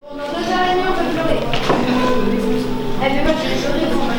Pendant 2h30, on peut pleurer. Elle fait pas que je pleurer, on va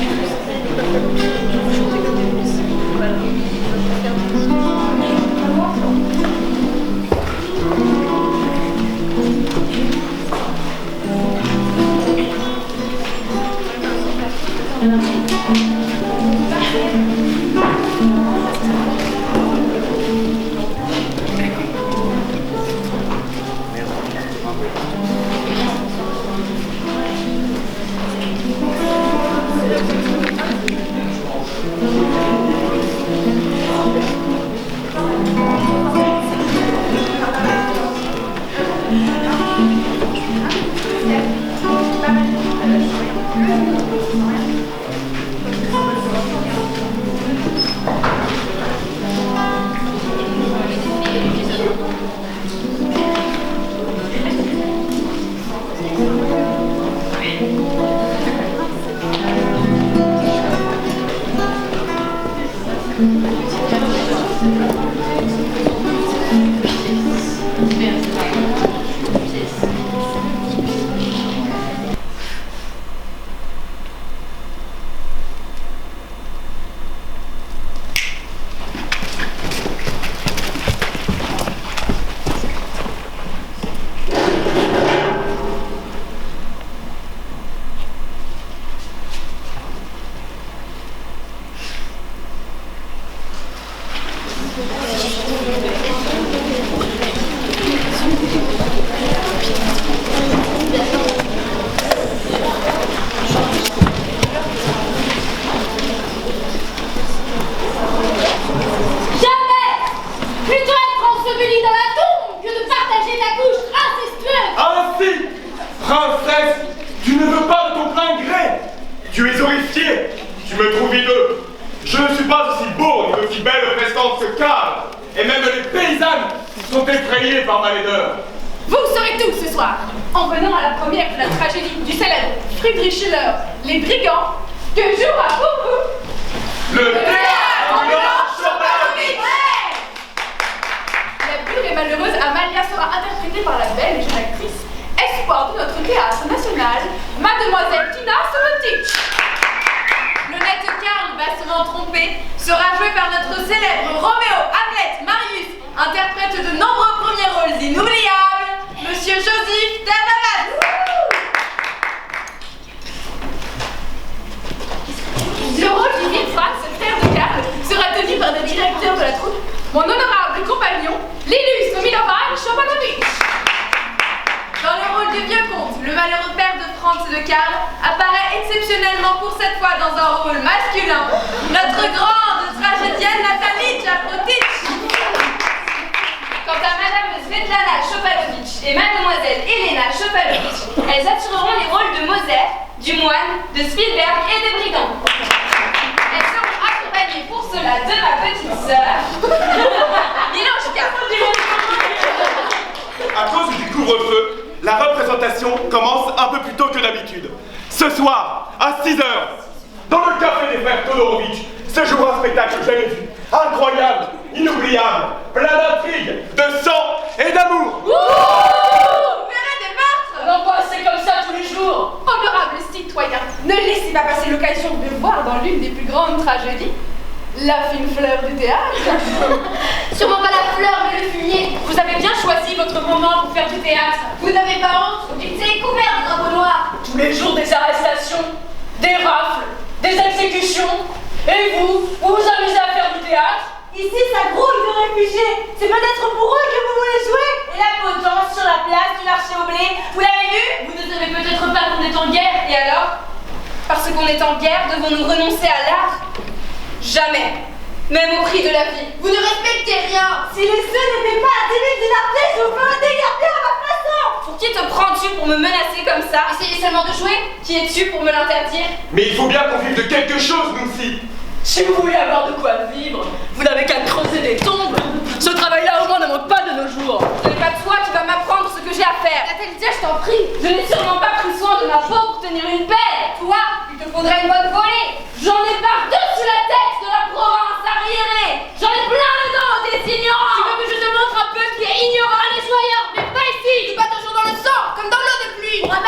Tu es horrifié. Tu me trouves hideux. Je ne suis pas aussi beau ni aussi belle prestance que Karl. Et même les paysannes sont effrayées par ma laideur. Vous saurez tout ce soir, en venant à la première de la tragédie du célèbre Friedrich Schiller, Les Brigands, que jouera pour vous le théâtre ambulant Chopin-Lovitch. La pure et malheureuse Amalia sera interprétée par la belle et jeune actrice, espoir de notre théâtre national, Mademoiselle Tina Subotic. L'honnête Karl, bassement trompé, sera joué par notre célèbre Roméo Hamlet Marius, interprète de nombreux premiers rôles inoubliables, Monsieur Joseph Ternavat. Le rôle du vieil Franz, frère de Karl, sera tenu par le directeur de la troupe, mon honorable compagnon, l'illustre Milovan Chopin-Lovitch. Dans le rôle du vieux comte, le malheureux père de Franz et de Karl apparaît exceptionnellement pour cette fois dans un rôle masculin, notre grande tragédienne Nathalie Chaprotitch. Quant à Madame Svetlana Chopin-Lovitch et Mademoiselle Elena Chopin-Lovitch, elles assureront les rôles de Mozart, du moine, de Spielberg et des brigands. Elles seront accompagnées pour cela de ma petite sœur, Miloshka. À cause du couvre-feu, la représentation commence un peu plus tôt que d'habitude. Ce soir, à 6h, dans le café des frères Todorovitch, se jouera un spectacle jamais vu, incroyable, inoubliable, plein d'intrigues, de sang et d'amour. Vous verrez des meurtres. Non pas, c'est comme ça tous les jours. Honorable citoyen, ne laissez pas passer l'occasion de voir dans l'une des plus grandes tragédies la fine fleur du théâtre. Sûrement pas la fleur, mais le fumier. Vous avez bien choisi votre moment pour faire du théâtre. Vous n'avez pas honte? Il s'est couvert de drapeau noir. Tous les jours des arrestations, des rafles, des exécutions. Et vous vous amusez à faire du théâtre? Ici, ça grouille de réfugiés. C'est peut-être pour eux que vous voulez jouer. Et la potence sur la place du marché au blé, vous l'avez vu? Vous ne savez peut-être pas qu'on est en guerre. Et alors? Parce qu'on est en guerre, devons-nous renoncer à l'art? Jamais. Même au prix de la vie. Vous ne respectez rien. Si les cieux n'étaient pas à 10 000 dinars pièce, je vous ferais dégarder à ma façon. Pour qui te prends-tu pour me menacer comme ça? Essayez seulement de jouer. Qui es-tu pour me l'interdire? Mais il faut bien qu'on vive de quelque chose, nous aussi. Si vous voulez avoir de quoi vivre, vous n'avez qu'à creuser des tombes. Ce travail-là au moins ne manque pas de nos jours. Ce n'est pas toi qui vas m'apprendre ce que j'ai à faire. Nathalie, je t'en prie. Je n'ai sûrement pas pris soin de ma peau pour tenir une pelle. Toi, il te faudrait une bonne volée. J'en ai par-dessus la tête de la province arriérée. J'en ai plein le dos des ignorants. Tu veux que je te montre un peu qui est ignorant? Les soyeurs, mais pas ici. Tu bats toujours dans le sang, comme dans l'eau de pluie. On va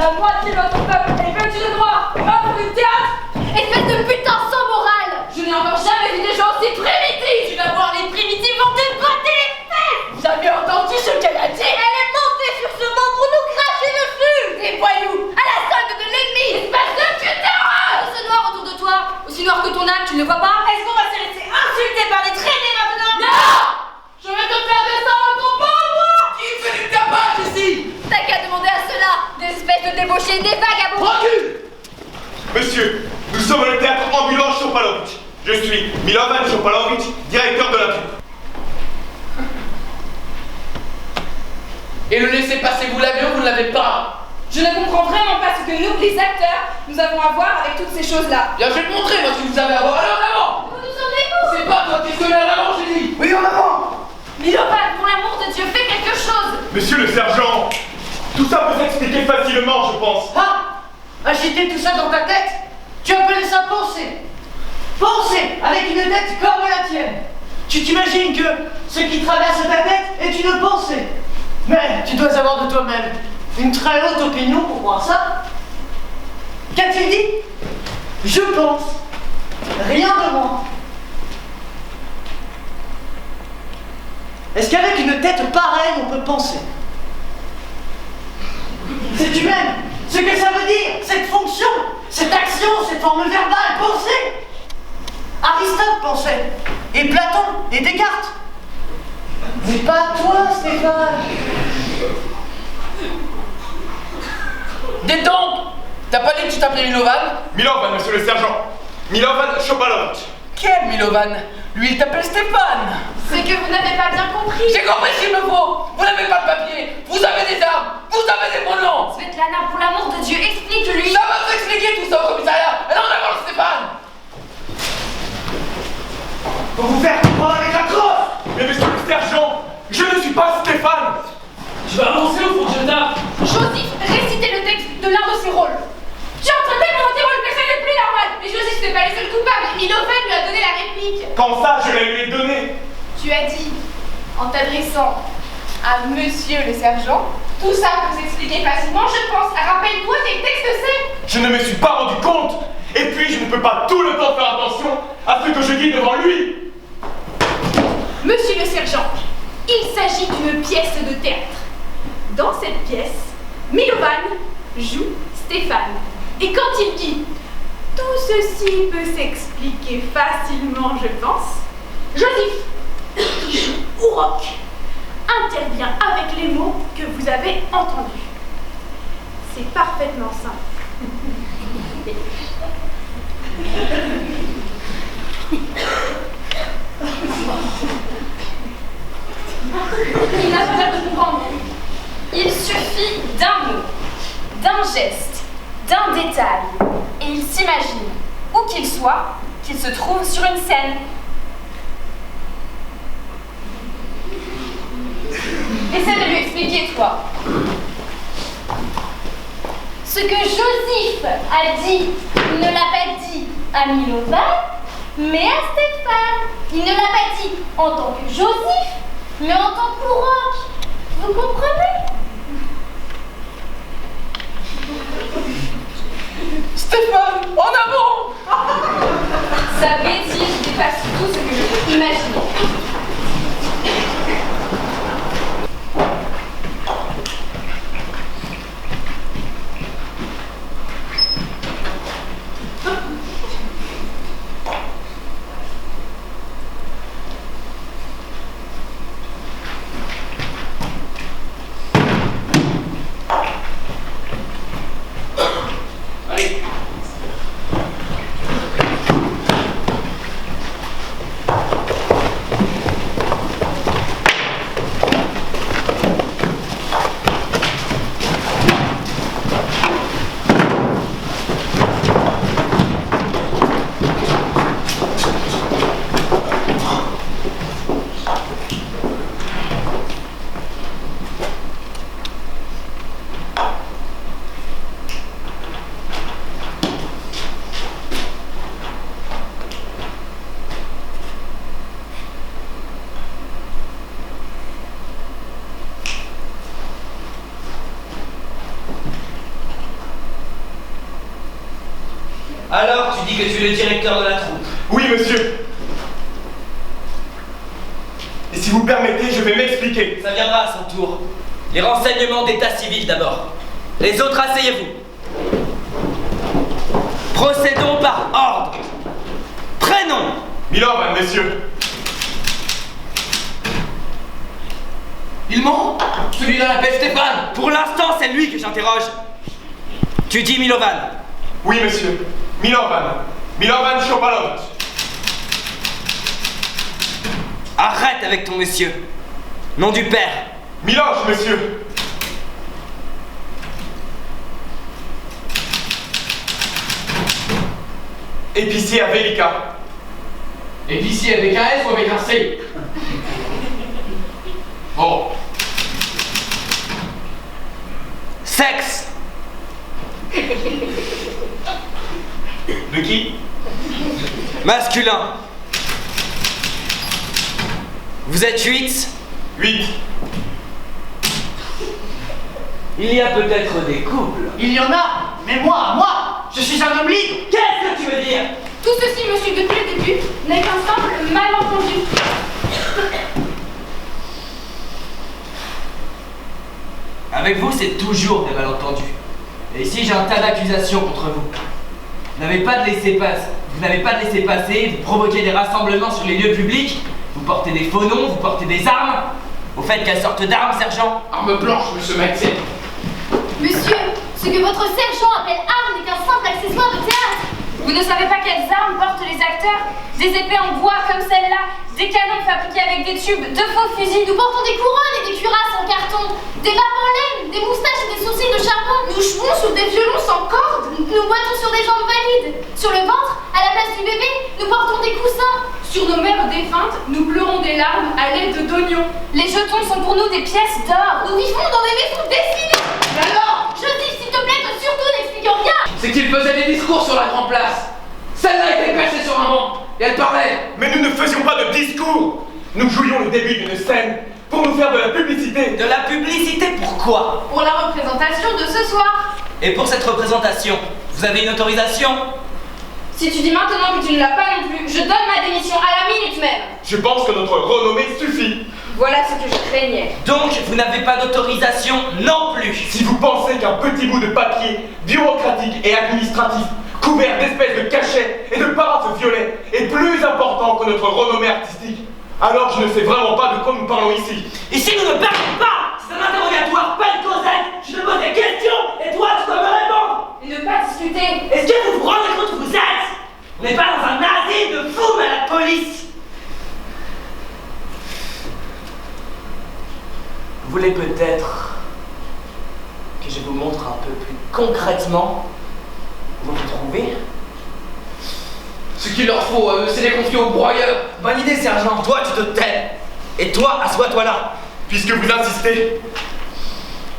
La moitié de notre peuple est vêtu de noir, œuvre du théâtre. Espèce de putain sans morale! Je n'ai encore jamais vu des gens aussi primitifs. Tu vas voir, les primitifs vont te gratter les fesses. Vous avez entendu ce qu'elle a dit? Elle est montée sur ce banc pour nous cracher dessus. Des voyous! À la solde de l'ennemi! Espèce de putain! Tout ce noir autour de toi, aussi noir que ton âme, tu ne le vois pas? Est-ce qu'on va se laisser insulter par des traînées maintenant? Non! Je vais te faire descendre ton pauvre! Qui fait du tapage ici? T'as qu'à demander à ceux-là, des espèces de débauchés, des vagabonds! Recule! Monsieur, nous sommes le théâtre ambulant Chopalovitch. Je suis Milovan Chopalovitch, directeur de la troupe. Et le laissez-passer, vous l'avez ou vous ne l'avez pas? Je ne comprends vraiment pas ce que nous, les acteurs, nous avons à voir avec toutes ces choses-là. Bien, je vais te montrer, moi, ce que vous avez à voir. Allez, en avant! Vous nous emmenez où? C'est pas toi qui es en avant, j'ai dit! Oui, en avant! Milovan, pour l'amour de Dieu, fais quelque chose! Monsieur le sergent, tout ça peut s'expliquer facilement, je pense. Ah, agiter tout ça dans ta tête? Tu appelles ça penser? Penser avec une tête comme la tienne. Tu t'imagines que ce qui traverse ta tête est une pensée. Mais tu dois avoir de toi-même une très haute opinion pour voir ça. Qu'a-t-il dit? Je pense. Rien de moins. Est-ce qu'avec une tête pareille, on peut penser? Sais-tu même ce que ça veut dire, cette fonction, cette action, cette forme verbale, penser? Aristote pensait, et Platon, et Descartes. Mais pas toi, Stéphane. Dis donc! T'as pas dit que tu t'appelais Milovan? Milovan, monsieur le sergent. Milovan Chopalovitch. Quel Milovan? Lui, il t'appelle Stéphane! C'est que vous n'avez pas bien compris. J'ai compris ce qu'il me faut! Vous n'avez pas de papier! Vous avez des armes! Vous avez des pronoms! Svetlana, pour l'amour de Dieu, explique-lui. Ça va s'expliquer tout ça au commissariat! Alors on avance, Stéphane! Pour vous faire comprendre avec la crosse. Mais monsieur le sergent, je ne suis pas Stéphane. Tu vas avancer ou faut que je tape? Joseph, récitez le texte de l'un de ses rôles. Tu es en train d'inventer des rôles que ça n'est plus normal. Mais Joseph n'est pas le seul coupable. Milovan lui a donné la réplique. Quand ça, je la lui ai donné. Tu as dit, en t'adressant à monsieur le sergent, tout ça peut s'expliquer facilement, je pense. Rappelle-toi quel texte c'est. Je ne me suis pas rendu compte. Et puis, je ne peux pas tout le temps faire attention à ce que je dis devant lui. Monsieur le sergent, il s'agit d'une pièce de théâtre. Dans cette pièce, Milovan joue Stéphane. Et quand il dit « Tout ceci peut s'expliquer facilement, je pense », Joseph, qui joue Ourok, intervient avec les mots que vous avez entendus. C'est parfaitement simple. Il n'a pas besoin de comprendre. Il suffit d'un mot, d'un geste, d'un détail, et il s'imagine, où qu'il soit, qu'il se trouve sur une scène. Essaie de lui expliquer, toi. Ce que Joseph a dit, il ne l'a pas dit à Milovan, mais à Stéphane. Il ne l'a pas dit en tant que Joseph, mais en tant qu'Ourok. Vous comprenez? Stéphane, en avant! Sa bêtise dépasse tout ce que je peux imaginer. Allez! Alors, tu dis que tu es le directeur de la troupe. Oui, monsieur. Et si vous permettez, je vais m'expliquer. Ça viendra à son tour. Les renseignements d'état civil d'abord. Les autres, asseyez-vous. Procédons par ordre. Prénom. Milovan, monsieur. Il ment. Celui-là l'appelle Stéphane. Pour l'instant, c'est lui que j'interroge. Tu dis Milovan. Oui, monsieur. Milovan. Milovan Šopalović. Arrête avec ton monsieur. Nom du père. Miloš, monsieur. Épicier à Velika. Épicier avec un S ou avec un C? Oh. Sexe. De qui? Masculin. Vous êtes 8? 8. Il y a peut-être des couples. Il y en a, mais moi, je suis un homme libre. Qu'est-ce que tu veux dire? Tout ceci, monsieur, depuis le début, n'est qu'un simple malentendu. Avec vous, c'est toujours des malentendus. Et ici, j'ai un tas d'accusations contre vous. Vous n'avez pas de laisser-passer, vous provoquez des rassemblements sur les lieux publics, vous portez des faux noms, vous portez des armes. Au fait, quelle sorte d'armes, sergent? Arme blanche, monsieur Maxime. Monsieur, ce que votre sergent appelle arme n'est qu'un simple accessoire de théâtre. Vous ne savez pas quelles armes portent les acteurs? Des épées en bois comme celle-là, des canons fabriqués avec des tubes, de faux fusils. Nous portons des couronnes et des cuirasses en carton, des barbes en laine, des moustaches et des sourcils de charbon. Nous jouons sur des violons sans cordes. Nous boitons sur des jambes valides. Sur le ventre, à la place du bébé, nous portons des coussins. Sur nos mères défuntes, nous pleurons des larmes à l'aide d'oignons. Les jetons sont pour nous des pièces d'or. Nous vivons dans des maisons dessinées. Mais alors, Joseph, s'il te plaît, ne surtout n'explique rien. C'est qu'il faisait des discours sur la grande place. Celle-là était perchée sur un banc et elle parlait. Mais nous ne faisions pas de discours. Nous jouions le début d'une scène pour nous faire de la publicité. De la publicité, pourquoi? Pour la représentation de ce soir. Et pour cette représentation, vous avez une autorisation? Si tu dis maintenant que tu ne l'as pas non plus, je donne ma démission à la minute même. Je pense que notre renommée suffit. Voilà ce que je craignais. Donc, vous n'avez pas d'autorisation non plus. Si vous pensez qu'un petit bout de papier bureaucratique et administratif couvert d'espèces de cachets et de paraphes violets est plus important que notre renommée artistique, alors je ne sais vraiment pas de quoi nous parlons ici. Ici, nous ne parlons pas. C'est un interrogatoire, pas une causette. Je te pose des questions et toi, tu dois me répondre. Et ne pas discuter. Est-ce que vous vous rendez compte où vous êtes? On n'est pas dans un asile de fous, mais à la police. Vous voulez peut-être que je vous montre un peu plus concrètement où vous vous trouvez? Ce qu'il leur faut, c'est les confier au broyeur. Bonne idée, sergent. Toi, tu te tais. Et toi, assois-toi là. Puisque vous insistez,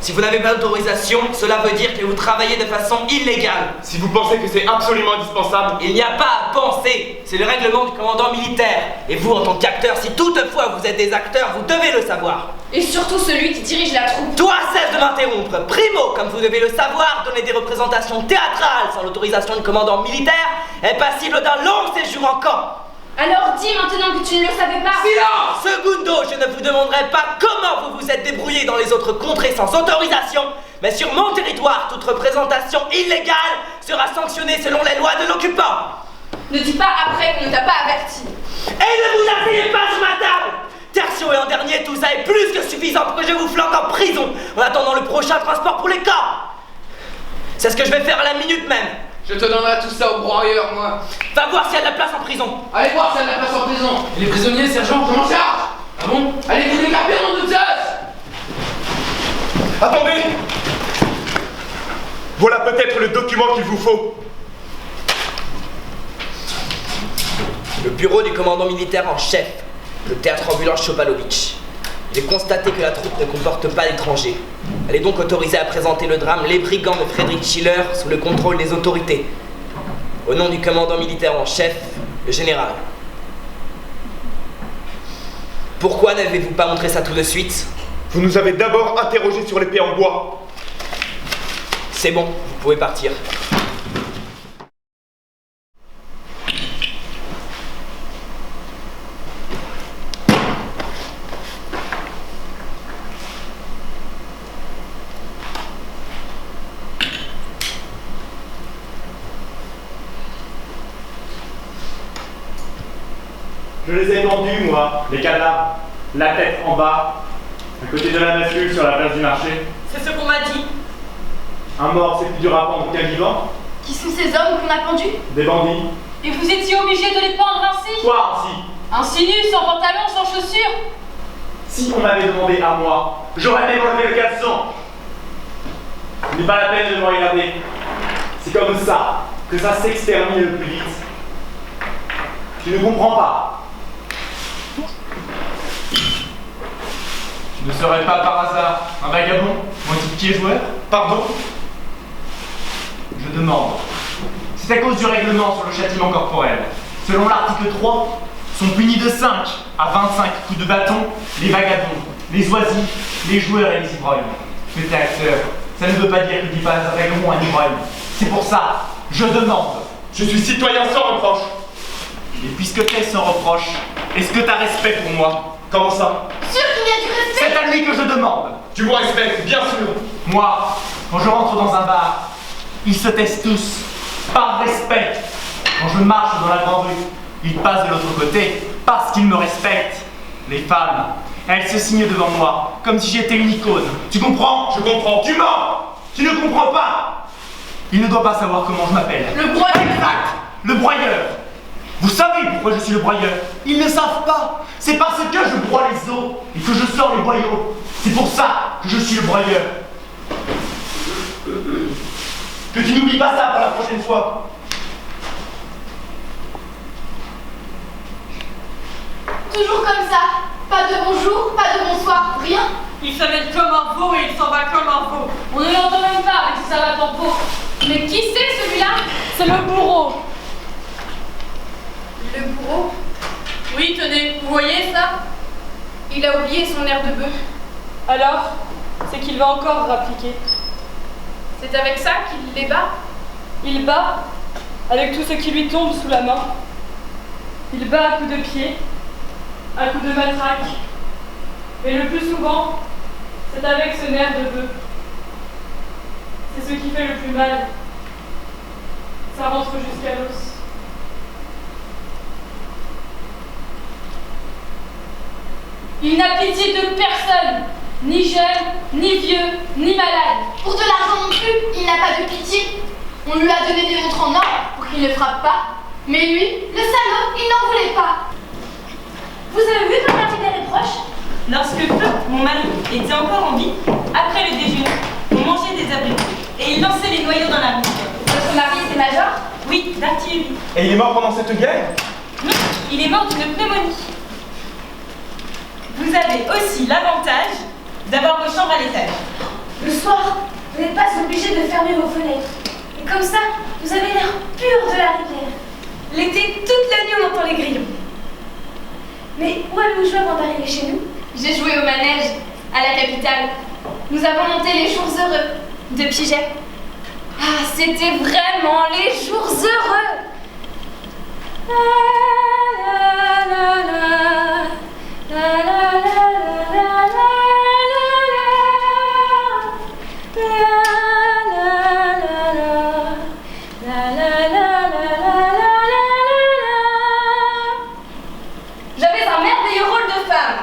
Si vous n'avez pas d'autorisation, cela veut dire que vous travaillez de façon illégale. si vous pensez que c'est absolument indispensable, Il n'y a pas à penser. C'est le règlement du commandant militaire. Et vous, en tant qu'acteur, si toutefois vous êtes des acteurs, vous devez le savoir. Et surtout celui qui dirige la troupe. Toi, cesse de m'interrompre. Primo, comme vous devez le savoir, donner des représentations théâtrales sans l'autorisation du commandant militaire est passible d'un long séjour en camp. Alors dis maintenant que tu ne le savais pas. Silence! Segundo, je ne vous demanderai pas comment vous vous êtes débrouillé dans les autres contrées sans autorisation, mais sur mon territoire, toute représentation illégale sera sanctionnée selon les lois de l'occupant. Ne dis pas après qu'on ne t'a pas averti. Et ne vous asseyez pas sur ma table! Tertio et en dernier, tout ça est plus que suffisant pour que je vous flanque en prison en attendant le prochain transport pour les camps. C'est ce que je vais faire à la minute même. Je te donnerai tout ça au broyeur, moi. Va voir s'il y a de la place en prison. Allez voir si elle a la place en prison. Et les prisonniers, sergent, je m'en charge. Ah bon? Allez vous décaper, nom de Zeus! attendez! Voilà peut-être le document qu'il vous faut. Le bureau du commandant militaire en chef, le théâtre ambulant Šopalović. Il est constaté que la troupe ne comporte pas d'étrangers. Elle est donc autorisée à présenter le drame Les Brigands de Friedrich Schiller sous le contrôle des autorités. Au nom du commandant militaire en chef, le général. Pourquoi n'avez-vous pas montré ça tout de suite? Vous nous avez d'abord interrogés sur l'épée en bois. C'est bon, vous pouvez partir. Je les ai pendus, moi, les cadavres, la tête en bas, à côté de la bascule sur la place du marché. C'est ce qu'on m'a dit. Un mort, c'est plus dur à pendre qu'un vivant. Qui sont ces hommes qu'on a pendus? Des bandits. Et vous étiez obligé de les pendre ainsi? Toi ainsi. Ainsi nu, sans pantalon, sans chaussures? Si on m'avait demandé à moi, j'aurais même enlevé le caleçon. Ce n'est pas la peine de me regarder. C'est comme ça que ça s'extermine le plus vite. Tu ne comprends pas. Tu ne serais pas par hasard un vagabond, moitié joueur? Pardon? Je demande. C'est à cause du règlement sur le châtiment corporel. Selon l'article 3, sont punis de 5 à 25 coups de bâton les vagabonds, les oisifs, les joueurs et les ivrognes. Mais t'es acteur, ça ne veut pas dire qu'il n'y a pas un règlement à l'ivrogne. C'est pour ça, je demande. Je suis citoyen sans reproche. Et puisque t'es sans reproche, est-ce que t'as respect pour moi? Comment ça? Sûr qu'il y a du respect! C'est à lui que je demande. Tu me respectes, bien sûr. Moi, quand je rentre dans un bar, ils se taisent tous, par respect. Quand je marche dans la grande rue, ils passent de l'autre côté, parce qu'ils me respectent. Les femmes, elles se signent devant moi, comme si j'étais une icône. Tu comprends? Je comprends. Tu mens! Tu ne comprends pas? Il ne doit pas savoir comment je m'appelle. Le broyeur! Exact! Le broyeur! Vous savez pourquoi je suis le broyeur? Ils ne savent pas. C'est parce que je broie les os et que je sors les boyaux. C'est pour ça que je suis le broyeur. Que tu n'oublies pas ça pour la prochaine fois. Toujours comme ça. Pas de bonjour, pas de bonsoir, rien. Il s'amène comme un veau et il s'en va comme un veau. On ne l'entend même pas avec sa savate en peau. Mais qui c'est celui-là? C'est le bourreau. Le bourreau? Oui, tenez, vous voyez ça? Il a oublié son air de bœuf. Alors, c'est qu'il va encore rappliquer. C'est avec ça qu'il les bat? Il bat avec tout ce qui lui tombe sous la main. Il bat à coups de pied, à coups de matraque. Mais le plus souvent, c'est avec ce nerf de bœuf. C'est ce qui fait le plus mal. Ça rentre jusqu'à l'os. Il n'a pitié de personne, ni jeune, ni vieux, ni malade. Pour de l'argent non plus, il n'a pas de pitié. On lui a donné des montres en or pour qu'il ne frappe pas. Mais lui, le salaud, il n'en voulait pas. Vous avez vu quand il des reproches? Lorsque Feu, mon mari, était encore en vie, après le déjeuner, on mangeait des abricots et il lançait les noyaux dans la rivière. Votre mari, c'est major? Oui, d'artillerie. Et il est mort pendant cette guerre? Non, il est mort d'une pneumonie. Vous avez aussi l'avantage d'avoir vos chambres à l'étage. Le soir, vous n'êtes pas obligé de fermer vos fenêtres. Et comme ça, vous avez l'air pur de la rivière. L'été, toute la nuit, on entend les grillons. Mais où avez-vous joué avant d'arriver chez nous? J'ai joué au manège, à la capitale. Nous avons monté les jours heureux de Piget. Ah, c'était vraiment les jours heureux. La la la la la la la la la. J'avais un merveilleux rôle de femme.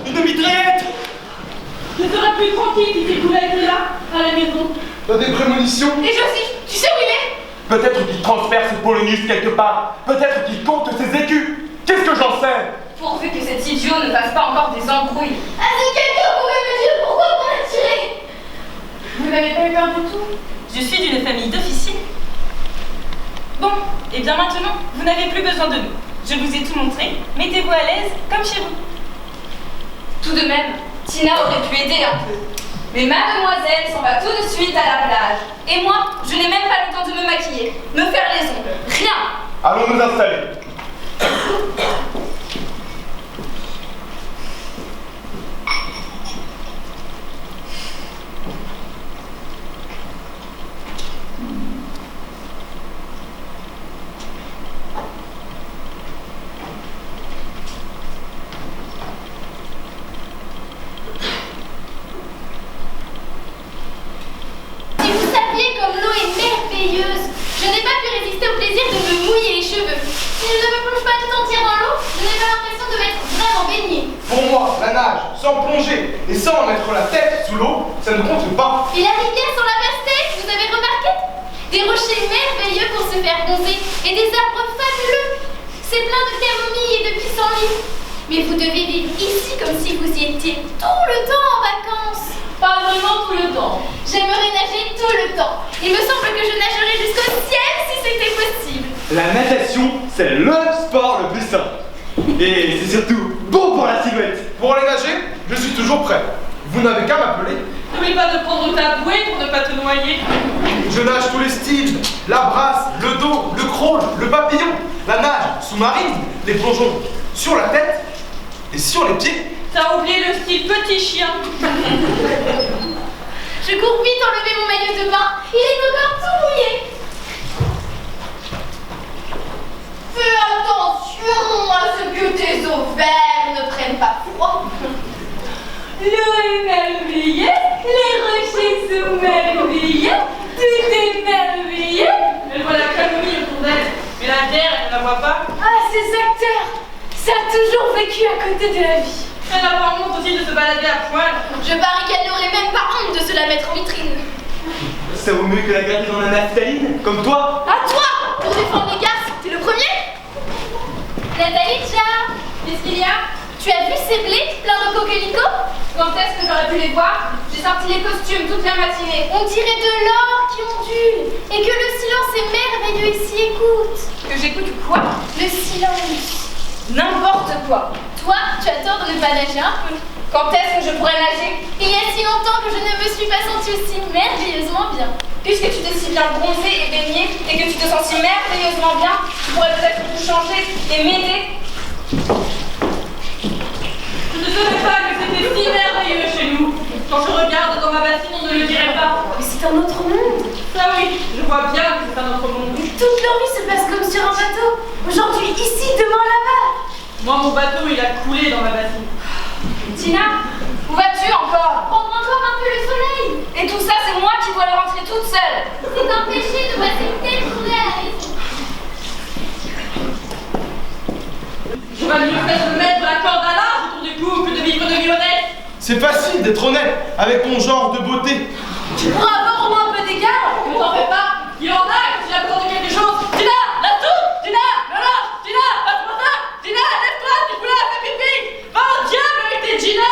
Une mitraillette! Je serais plus tranquille si tes couleurs étaient là, à la maison. T'as des prémonitions? Et Joseph, tu sais où il est? Peut-être qu'il transfère ses polonus quelque part. Peut-être qu'il compte ses écus. Qu'est-ce que j'en sais? Pourvu que cet idiot ne fasse pas encore des embrouilles. Est-ce que quelqu'un pourrait me dire pourquoi on a tiré? Vous n'avez pas eu peur du tout? Je suis d'une famille d'officiers. Bon, et bien maintenant, vous n'avez plus besoin de nous. Je vous ai tout montré. Mettez-vous à l'aise, comme chez vous. Tout de même, Tina aurait pu aider un peu. Mais mademoiselle s'en va tout de suite à la plage. Et moi, je n'ai même pas le temps de me maquiller, me faire les ongles, rien. Allons nous installer. rochers merveilleux pour se faire bronzer et des arbres fabuleux. C'est plein de camomilles et de pissenlits. Mais vous devez vivre ici comme si vous y étiez tout le temps en vacances. Pas vraiment tout le temps. J'aimerais nager tout le temps. Il me semble que je nagerais jusqu'au ciel si c'était possible. La natation, c'est le sport le plus sain. Et c'est surtout bon pour la silhouette. Pour aller nager, je suis toujours prêt. Vous n'avez qu'à m'appeler. N'oublie pas de prendre ta bouée pour ne pas te noyer. Je nage tous les styles. La brasse, le dos, le crawl, le papillon, la nage sous-marine, les plongeons sur la tête et sur les pieds. T'as oublié le style petit chien. Je cours vite enlever mon maillot de bain. Il est encore tout mouillé. Fais attention à ce que tes ovaires ne prennent pas froid. L'eau est merveilleuse, les rochers sont merveilleux, tout est merveilleux. Elle voit la camomille autour d'elle, mais la guerre, elle ne la voit pas. Ah, ces acteurs! Ça a toujours vécu à côté de la vie. Elle n'a pas honte aussi de se balader à poil. Je parie qu'elle n'aurait même pas honte de se la mettre en vitrine. Ça vaut mieux que la garder dans la naphtaline, comme toi. À toi! Pour défendre les garces, t'es le premier? Nathalie, Qu'est-ce qu'il y a? tu as vu ces blés pleins de coquelicots? Quand est-ce que j'aurais pu les voir? J'ai sorti les costumes toute la matinée. On dirait de l'or qui ondule et que le silence est merveilleux ici, écoute. Que j'écoute quoi? Le silence. N'importe quoi. Toi, tu as tort de ne pas nager un peu. Quand est-ce que je pourrais nager? Il y a si longtemps que je ne me suis pas sentie aussi merveilleusement bien. Puisque tu t'es si bien bronzée et baignée et que tu te sens si merveilleusement bien, tu pourrais peut-être tout changer et m'aider. Je ne savais pas que c'était si merveilleux chez nous. Quand je regarde dans ma bassine, on ne le dirait pas. Mais c'est un autre monde. Ça oui, je vois bien que c'est un autre monde. Toute leur vie se passe comme sur un bateau. Aujourd'hui ici, demain là-bas. Moi, mon bateau, il a coulé dans ma bassine. Tina, où vas-tu encore? Prendre encore un peu le soleil. Et tout ça, c'est moi qui dois le rentrer toute seule. C'est un péché de passer une telle journée à la maison. Je vais mieux faire de mettre la corde à l'arche autour du cou que de vivre de vie honnête. C'est facile d'être honnête avec ton genre de beauté. Tu pourras avoir au moins un peu d'égard. Ne t'en fais pas, il en a que tu as besoin de quelque chose. Tina, la soupe, Tina, le linge, Tina, passe-moi ça, Tina, lève-toi, tu peux la faire pipi. Va au diable avec tes Gina.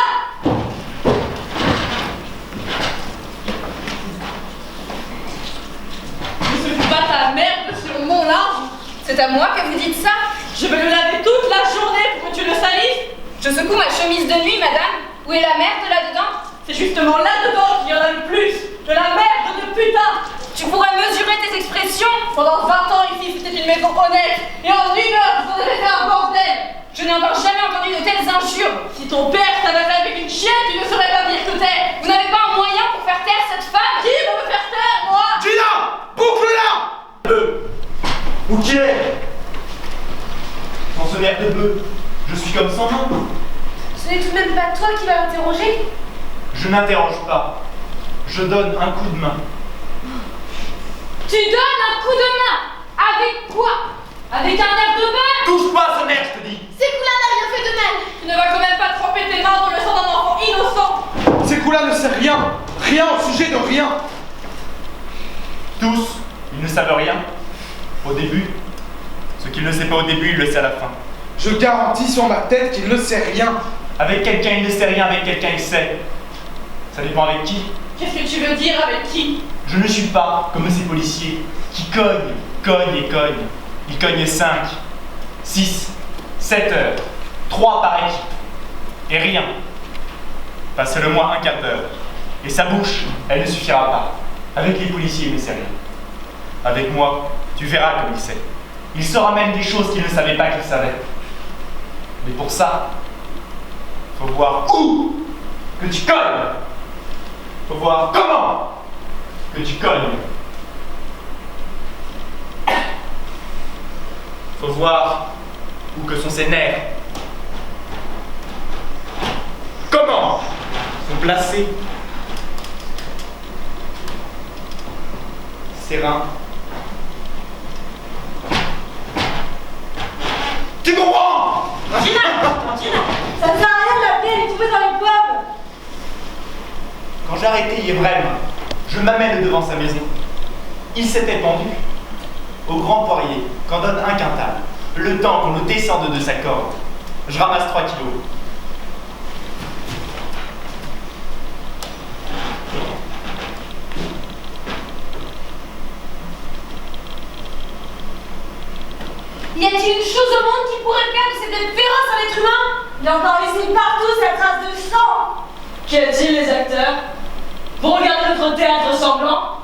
Ne se fout pas ta merde sur mon linge. C'est à moi que vous dites ça? Je vais le laver toute la journée pour que tu le salisses. Je secoue ma chemise de nuit, madame. Où est la merde là-dedans? C'est justement là-dedans qu'il y en a le plus. De la merde de putain. Tu pourrais mesurer tes expressions. Pendant 20 ans ici, c'était une maison honnête. Et en 1 heure, vous en avez fait un bordel. Je n'ai encore jamais entendu de telles injures. Si ton père t'avait fait avec une chienne, tu ne saurais pas dire que t'es. Vous n'avez pas un moyen pour faire taire cette femme? Qui va me faire taire, moi? Gina, boucle-la. Où qu'il est? Pensionnaire de bœuf, je suis comme son nom. Ce n'est tout de même pas toi qui vas l'interroger? Je n'interroge pas. Je donne un coup de main. Tu donnes un coup de main? Avec quoi? Avec un air de bain? Touche pas à sa mère, je te dis. Ces coups-là n'a rien fait de mal. Tu ne vas quand même pas tremper tes mains dans le sang d'un enfant innocent. Ces coups-là ne savent rien. Rien au sujet de rien. Tous, ils ne savent rien. Au début. Ce qu'il ne sait pas au début, il le sait à la fin. Je garantis sur ma tête qu'il ne sait rien. Avec quelqu'un, il ne sait rien, avec quelqu'un, il sait. Ça dépend avec qui. Qu'est-ce que tu veux dire avec qui? Je ne suis pas comme ces policiers qui cognent, cognent et cognent. Ils cognent 5, 6, 7 heures, 3 par équipe. Et rien. Passez-le moi un quart d'heure. Et sa bouche, elle ne suffira pas. Avec les policiers, il ne sait rien. Avec moi, tu verras comme il sait. Il saura même des choses qu'il ne savait pas qu'il savait. Mais pour ça, faut voir où que tu cognes. Faut voir comment que tu cognes. Faut voir où que sont ses nerfs. Comment sont placés ses reins. Tu comprends? Gina, ça ne sert à rien de l'appeler, elle est tombée dans les pommes. Quand j'ai arrêté Yévrem, je m'amène devant sa maison. Il s'était pendu au grand poirier, qu'en donne un quintal, le temps qu'on le descende de sa corde. Je ramasse 3 kilos. Y a-t-il une chose au monde qui pourrait faire de cet être féroce un être humain? Il a encore laissé partout sa trace de sang. Qu'y a-t-il, les acteurs? Vous regardez notre théâtre sanglant?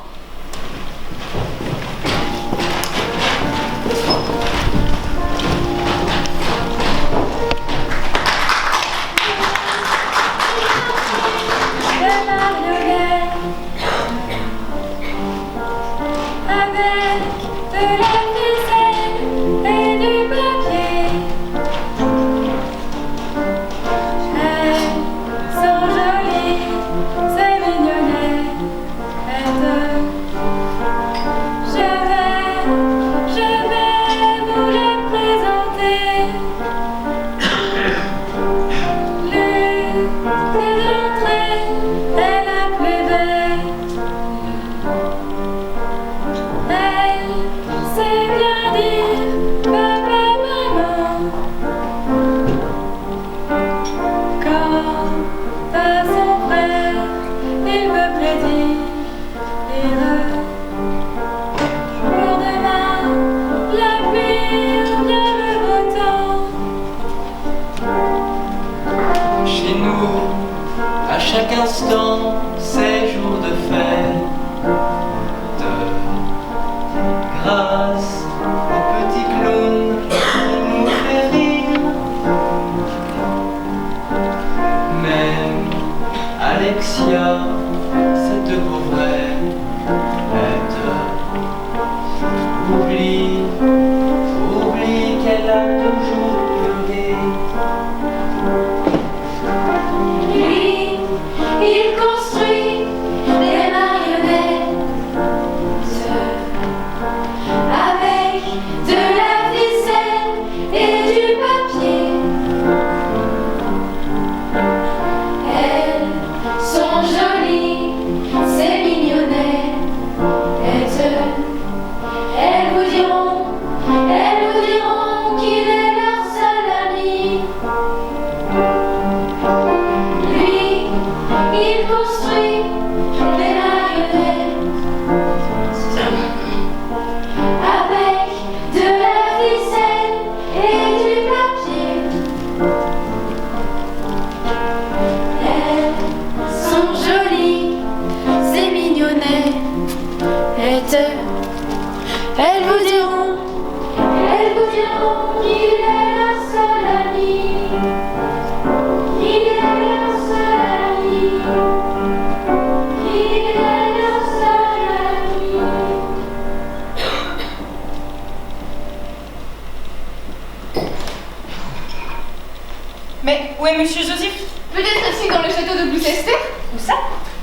Mais où est Monsieur Joseph? Peut-être ici dans le château de Gloucester. Où ça?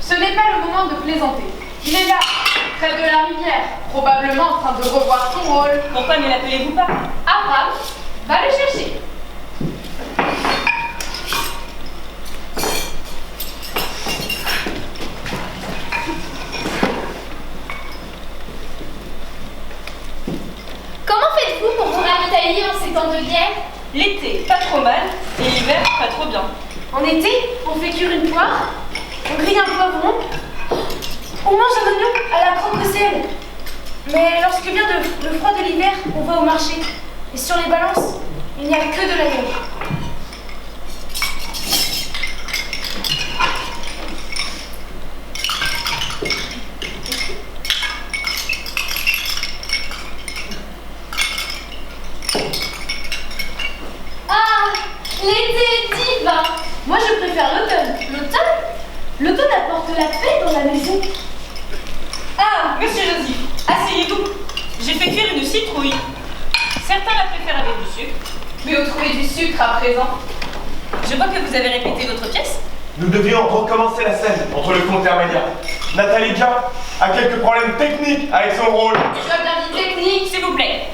Ce n'est pas le moment de plaisanter. Il est là, près de la rivière, probablement en train de revoir son rôle. Pourquoi ne l'appelez-vous pas? Abraham, va le chercher. Comment faites-vous pour vous ravitailler en ces temps de guerre? L'été, pas trop mal, et l'hiver, pas trop bien. En été, on fait cuire une poire, on grille un poivron, on mange un oignon à la croque sel. Mais lorsque vient le froid de l'hiver, on va au marché. Et sur les balances, il n'y a que de la neige. Ah, l'été est divin. Moi, je préfère l'automne. L'automne? L'automne apporte la paix dans la maison. Ah, Monsieur Joseph, asseyez-vous. J'ai fait cuire une citrouille. Certains la préfèrent avec du sucre. Mais où trouver du sucre à présent? Je vois que vous avez répété votre pièce. Nous devions recommencer la scène entre le comte et Amelia. Nathalie Dia a quelques problèmes techniques avec son rôle. Tu as bien dit technique. S'il vous plaît,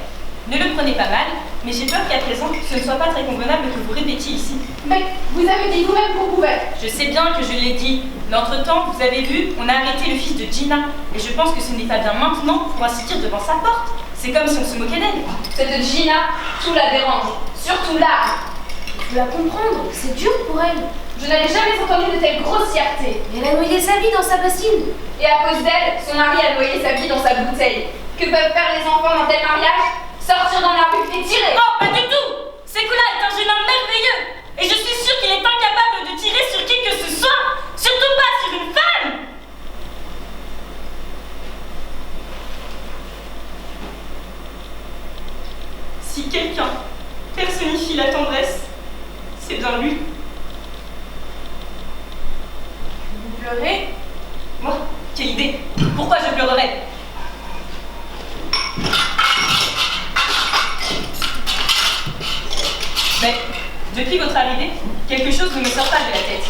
ne le prenez pas mal, mais j'ai peur qu'à présent, ce ne soit pas très convenable que vous répétiez ici. Mais vous avez dit vous-même qu'on pouvait. Je sais bien que je l'ai dit, Mais entre-temps, vous avez vu, on a arrêté le fils de Gina. Et je pense que ce n'est pas bien maintenant pour ainsi dire devant sa porte. C'est comme si on se moquait d'elle. Cette Gina, tout la dérange. Surtout là. Il faut la comprendre, c'est dur pour elle. Je n'avais jamais entendu de telle grossièreté. Elle a noyé sa vie dans sa bassine. Et à cause d'elle, son mari a noyé sa vie dans sa bouteille. Que peuvent faire les enfants dans tel mariage? Sortir dans la rue et tirer. Non, pas du tout. Sekula est un jeune homme merveilleux. Et je suis sûre qu'il est incapable de tirer sur qui que ce soit. Surtout pas sur une femme. Si quelqu'un personnifie la tendresse, c'est bien lui. Vous pleurez? Moi, quelle idée! Pourquoi je pleurerais? Mais, depuis votre arrivée, quelque chose ne me sort pas de la tête.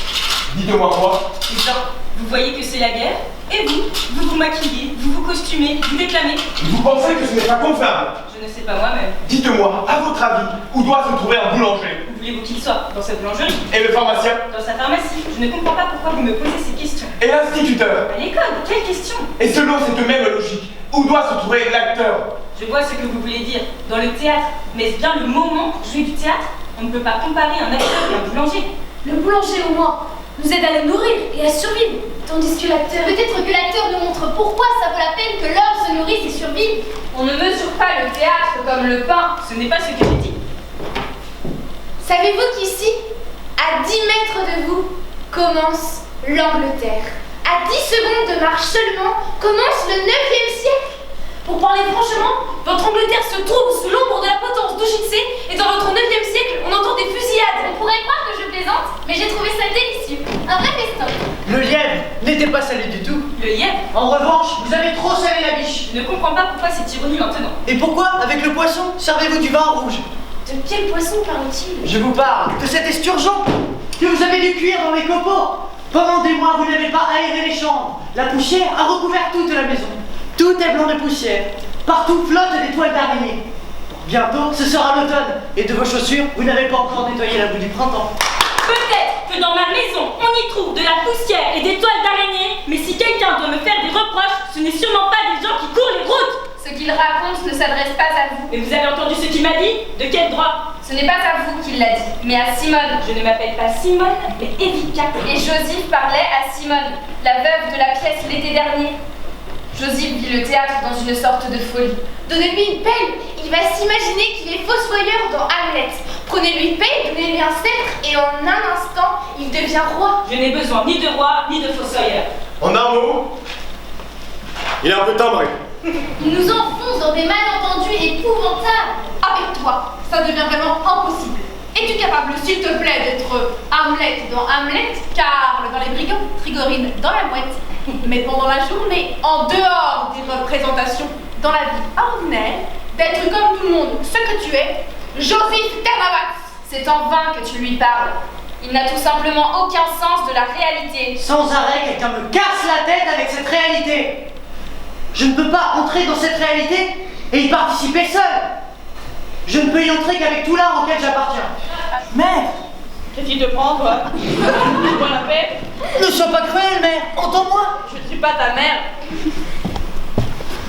Dites-moi quoi? Eh bien, vous voyez que c'est la guerre, et vous vous maquillez, vous vous costumez, vous déclamez. Vous pensez que ce n'est pas convenable? Je ne sais pas moi-même. Dites-moi, à votre avis, où doit se trouver un boulanger? Où voulez-vous qu'il soit? Dans sa boulangerie? Et le pharmacien? Dans sa pharmacie. Je ne comprends pas pourquoi vous me posez ces questions. Et l'instituteur? À l'école, quelle question? Et selon cette même logique, où doit se trouver l'acteur? Je vois ce que vous voulez dire. Dans le théâtre. Mais est-ce bien le moment jouer du théâtre? On ne peut pas comparer un acteur et un boulanger. Le boulanger, au moins, nous aide à nous nourrir et à survivre. Tandis que l'acteur... Peut-être que l'acteur nous montre pourquoi ça vaut la peine que l'homme se nourrisse et survive. On ne mesure pas le théâtre comme le pain. Ce n'est pas ce que j'ai dit. Savez-vous qu'ici, à 10 mètres de vous, commence l'Angleterre? À 10 secondes de marche seulement, commence le 9e siècle. Pour parler franchement, votre Angleterre se trouve sous l'ombre de la potence d'Ujitse et dans votre 9e siècle, on entend des fusillades. On pourrait croire que je plaisante, mais j'ai trouvé ça délicieux. Un vrai festin. Le lièvre n'était pas salé du tout. Le lièvre? En revanche, vous avez trop salé la biche. Je ne comprends pas pourquoi cette ironie maintenant. Et pourquoi, avec le poisson, servez-vous du vin rouge? De quel poisson parle-t-il? Je vous parle de cet esturgeon que vous avez dû cuire dans les copeaux. Pendant des mois, vous n'avez pas aéré les chambres. La poussière a recouvert toute la maison. Tout est blanc de poussière. Partout flottent des toiles d'araignée. Bientôt, ce sera l'automne. Et de vos chaussures, vous n'avez pas encore nettoyé la boue du printemps. Peut-être que dans ma maison, on y trouve de la poussière et des toiles d'araignée, mais si quelqu'un doit me faire des reproches, ce n'est sûrement pas des gens qui courent les routes. Ce qu'il raconte ne s'adresse pas à vous. Mais vous avez entendu ce qu'il m'a dit? De quel droit? Ce n'est pas à vous qu'il l'a dit, mais à Simone. Je ne m'appelle pas Simone, mais Evika. Et Joseph parlait à Simone, la veuve de la pièce l'été dernier. Joseph vit le théâtre dans une sorte de folie. Donnez-lui une pelle, il va s'imaginer qu'il est fossoyeur dans Hamlet. Prenez-lui une pelle, donnez-lui un sceptre, et en un instant, il devient roi. Je n'ai besoin ni de roi, ni de fossoyeur. En un mot, il est un peu timbré. Il nous enfonce dans des malentendus épouvantables. Avec toi, ça devient vraiment impossible. Es-tu capable, s'il te plaît, d'être Hamlet dans Hamlet, Carl dans les brigands, Trigorine dans la mouette, mais pendant la journée, en dehors des représentations, dans la vie ordinaire, d'être comme tout le monde, ce que tu es, Joseph Ternavax. C'est en vain que tu lui parles. Il n'a tout simplement aucun sens de la réalité. Sans arrêt, quelqu'un me casse la tête avec cette réalité. Je ne peux pas entrer dans cette réalité et y participer seul. Je ne peux y entrer qu'avec tout l'art auquel j'appartiens. Mère! Qu'est-ce qui te prend, toi? Dis-moi la paix. Ne sois pas cruel, mère! Entends-moi! Je ne suis pas ta mère.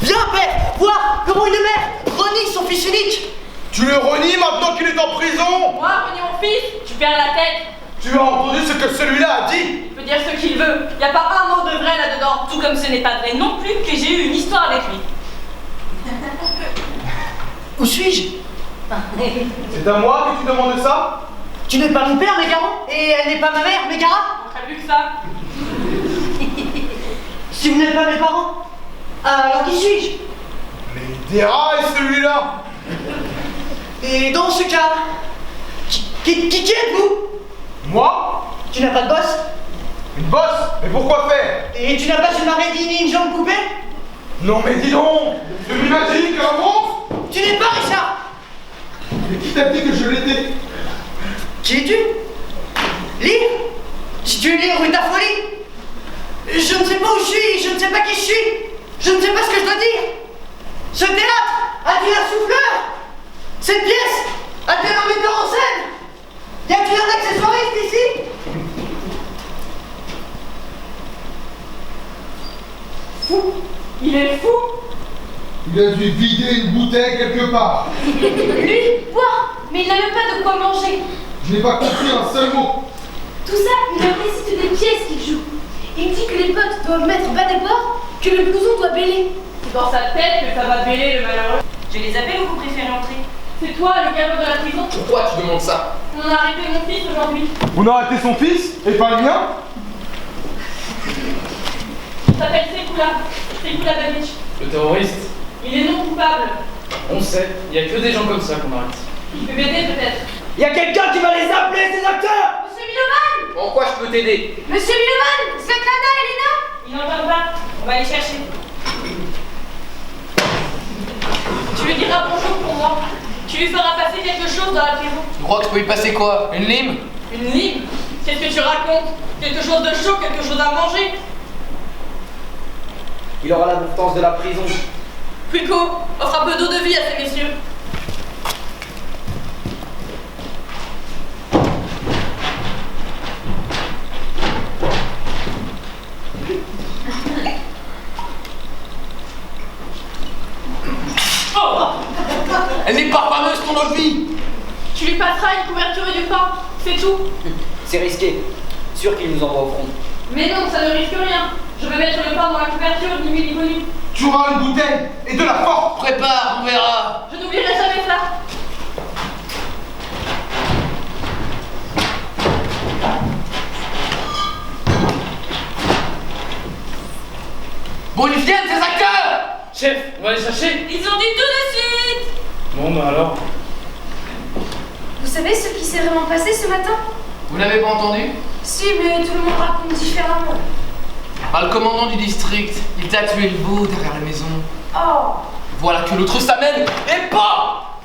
Viens, père! Voir comment une mère renie son fils unique! Tu le renies maintenant qu'il est en prison? Moi, renier mon fils, tu perds la tête. Tu as entendu ce que celui-là a dit? Il peut dire ce qu'il veut. Y a pas un mot de vrai là-dedans. Tout comme ce n'est pas vrai non plus que j'ai eu une histoire avec lui. Où suis-je? C'est à moi que tu demandes ça? Tu n'es pas mon père, Mégara? Et elle n'est pas ma mère, Mégara? On ferait plus que ça. Si vous n'êtes pas mes parents, alors qui suis-je? Mais déraille celui-là! Et dans ce cas, qui êtes-vous? Moi? Tu n'as pas de bosse? Une bosse? Mais pourquoi faire? Et tu n'as pas une marée ni une jambe coupée? Non mais dis donc! Je m'imagine qu'un monstre? Tu n'es pas Richard! Mais qui t'a dit que je l'étais? Qui es-tu? Lire? Si tu es lire, où est ta folie? Je ne sais pas où je suis, je ne sais pas qui je suis, je ne sais pas ce que je dois dire. Ce théâtre a-t-il un souffleur? Cette pièce a-t-elle un metteur en scène? Y a-t-il un accessoiriste ici? Fou. Il est fou. Il a dû vider une bouteille quelque part. Lui, boire, mais il n'a même pas de quoi manger. Je n'ai pas compris un seul mot. Tout ça, il me récite des pièces qu'il joue. Il me dit que les potes doivent mettre bas d'abord, que le blouson doit bêler. C'est dans sa tête que ça va bêler le malheureux. Je les appelle ou vous préférez entrer? C'est toi le galop de la prison. Pourquoi tu demandes ça? On a arrêté mon fils aujourd'hui. On a arrêté son fils et pas le mien? Il s'appelle Sekula Babic. Le terroriste? Il est non coupable. On sait, il n'y a que des gens comme ça qu'on arrête. Il peut m'aider peut-être. Il y a quelqu'un qui va les appeler, ces acteurs! Monsieur Milovan! En quoi je peux t'aider? Monsieur Milovan! Svetlana, elle est là! Il n'en parle pas. On va les chercher. Tu lui diras bonjour pour moi. Tu lui feras passer quelque chose dans la prison. Tu crois que je peux y passer quoi? Une lime? Une lime? Qu'est-ce que tu racontes? Quelque chose de chaud, quelque chose à manger? Il aura la bouffe de la prison. Quico, offre un peu d'eau de vie à ces messieurs. Elle n'est pas fameuse ton eau de vie! Tu lui passeras une couverture et du pain, c'est tout. C'est risqué. Sûr qu'il nous envoie au front. Mais non, ça ne risque rien. Je vais mettre le pain dans la couverture, ni lui ni connu. Tu auras une bouteille et de la force. Prépare, on verra! Je n'oublierai jamais ça. Bon, ils viennent, ces acteurs! Chef, on va les chercher? Ils ont dit tout de suite. Bon, bah alors. Vous savez ce qui s'est vraiment passé ce matin? Vous l'avez pas entendu? Si, mais tout le monde raconte différemment. Ah, le commandant du district, il t'a tué le veau derrière la maison. Oh! Voilà que l'autre s'amène et pas!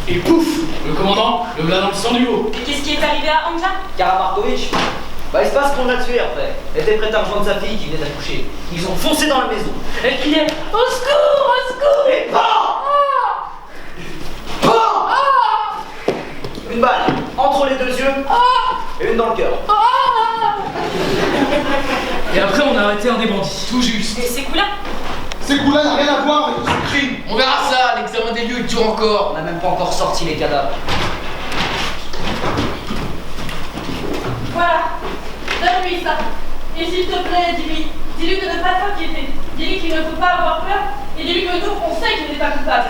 Et pouf! Le commandant, le voilà dans le sang du veau. Et qu'est-ce qui est arrivé à Anja? Karamarkovic. Bah, il se passe qu'on l'a tué après. Elle était prête à rejoindre sa fille qui venait d'accoucher. Ils ont foncé dans la maison. Elle criait au secours, au secours! Et pas! Une balle entre les deux yeux et une dans le cœur. Et après, on a arrêté un des bandits. Tout juste. Et c'est cool là? Ces coups-là n'a rien à voir avec ce crime. On verra ça, l'examen des lieux dure encore. On n'a même pas encore sorti les cadavres. Voilà. Donne-lui ça. Et s'il te plaît, dis-lui. Dis-lui de ne pas s'inquiéter. Dis-lui qu'il ne faut pas avoir peur. Et dis-lui que nous, on sait qu'il n'est pas coupable.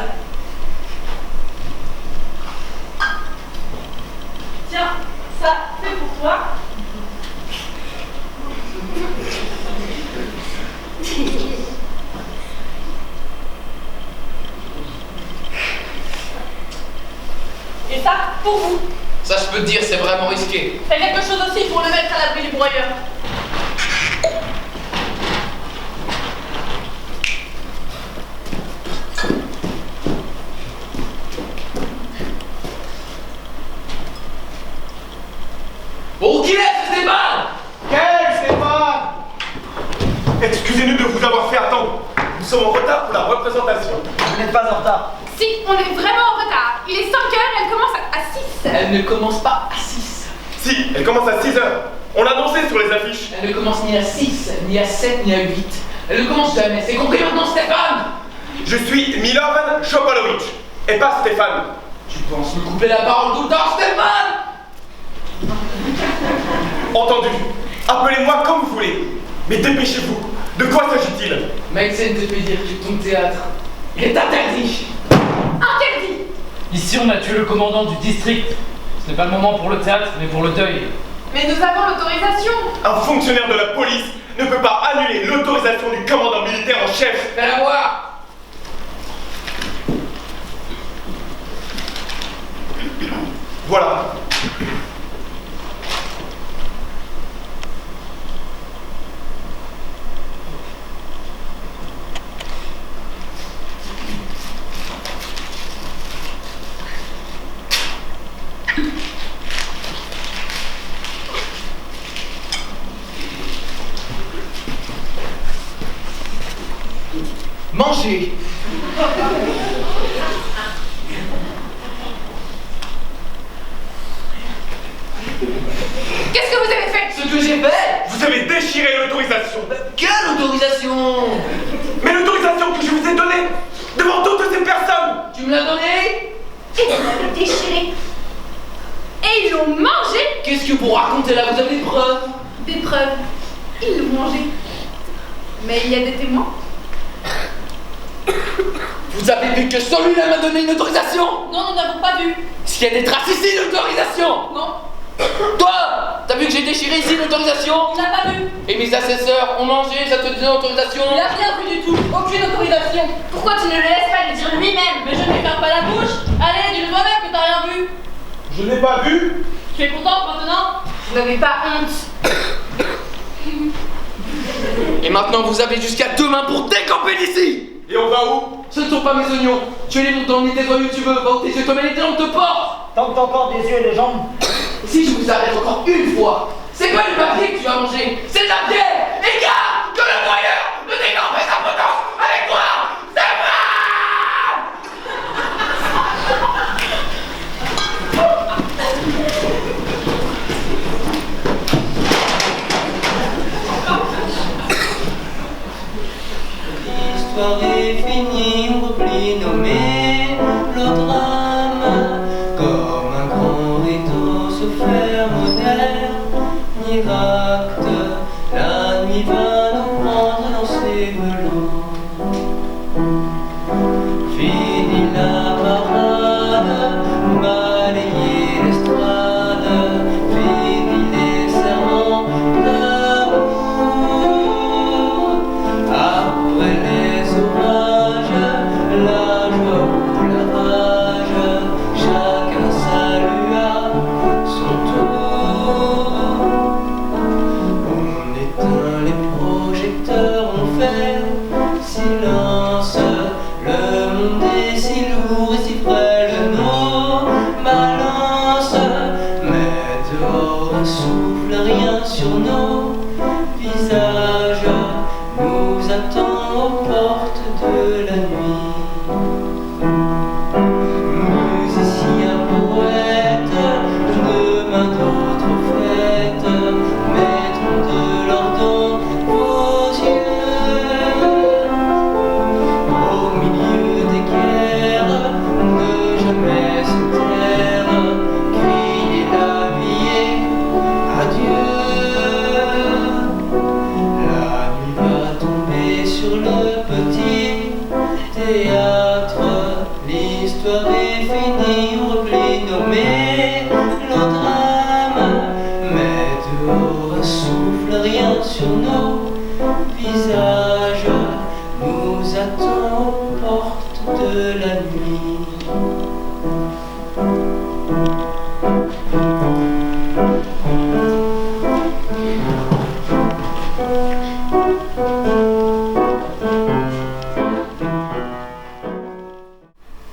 Tiens, ça, c'est pour toi. Et ça, pour vous. Ça, je peux te dire, c'est vraiment risqué. Fais quelque chose aussi pour le mettre à l'abri du broyeur. Bon, qui est Stéphane? Quel Stéphane? Excusez-nous de vous avoir fait attendre. Nous sommes en retard pour la représentation. Vous n'êtes pas en retard. Si, on est vraiment en retard. Il est 5 heures et elle commence à 6. Elle ne commence pas à 6. Si, elle commence à 6 heures. On l'a annoncé sur les affiches. Elle ne commence ni à 6, ni à 7, ni à 8. Elle ne commence jamais. C'est compris maintenant, Stéphane? Je suis Milovan Chopalovic, et pas Stéphane. Tu penses me couper la parole tout le temps, Stéphane? Entendu. Appelez-moi comme vous voulez. Mais dépêchez-vous. De quoi s'agit-il? Maxine te fait dire que ton théâtre est interdit. Interdit. Ici, on a tué le commandant du district. Ce n'est pas le moment pour le théâtre, mais pour le deuil. Mais nous avons l'autorisation. Un fonctionnaire de la police ne peut pas annuler l'autorisation du commandant militaire en chef. Fais-la voir. Voilà. Manger. Qu'est-ce que vous avez fait? Ce que j'ai fait? Vous avez déchiré l'autorisation. quelle autorisation? Mais l'autorisation que je vous ai donnée devant toutes ces personnes! Tu me l'as donné? Et vous l'avez déchiré. Et ils l'ont mangé. Qu'est-ce que vous racontez là? Vous avez des preuves? Des preuves. Ils l'ont mangé. Mais il y a des témoins. Vous avez vu que celui-là m'a donné une autorisation? Non, nous n'avons pas vu. Est-ce qu'il y a des traces ici d'autorisation? Non. Toi, t'as vu que j'ai déchiré ici l'autorisation? On n'a pas vu. Et mes assesseurs ont mangé cette autorisation? Il n'a rien vu du tout. Aucune autorisation. Pourquoi tu ne le laisses pas le dire lui-même? Mais je ne lui ferme pas la bouche. Allez, dis-le toi-même que t'as rien vu. Je n'ai pas vu! Tu es contente maintenant? Vous n'avez pas honte. Et maintenant vous avez jusqu'à demain pour décamper d'ici! Et on va où? Ce ne sont pas mes oignons. Tu les montes dans le nid des doigts où tu veux. Va où tes yeux te mènent et tes jambes te portent. Tant que t'as encore des yeux et des jambes. Et si je vous arrête encore une fois, c'est pas du papier que tu vas manger, c'est de la pierre! Et garde que le broyeur ne décampe sa potence avec moi! C'est moi! L'histoire est finie, on replie nos mélodrames. Comme un grand rideau se ferme au dernier acte, la nuit va nous prendre dans ses velours. Fini la parade, balayer l'estrade, fini les serments d'amour. Après les orages, la joie ou la rage, chacun salua son tour. On éteint les projecteurs, on fait silence. Le monde est si lourd et si frêle, nos balances. Mais dehors un souffle, rien sur nos visages nous attend aux portes de la nuit. Musiciens, poètes, demain d'autres fêtes mettront de l'or dans vos yeux. Au milieu des guerres, ne jamais se taire, crier la vie et adieu. La nuit va tomber sur le petit théâtre. L'histoire est finie, on replie nos mélodrames. Mais dehors un souffle, rien sur nos visages nous attend aux portes de la nuit.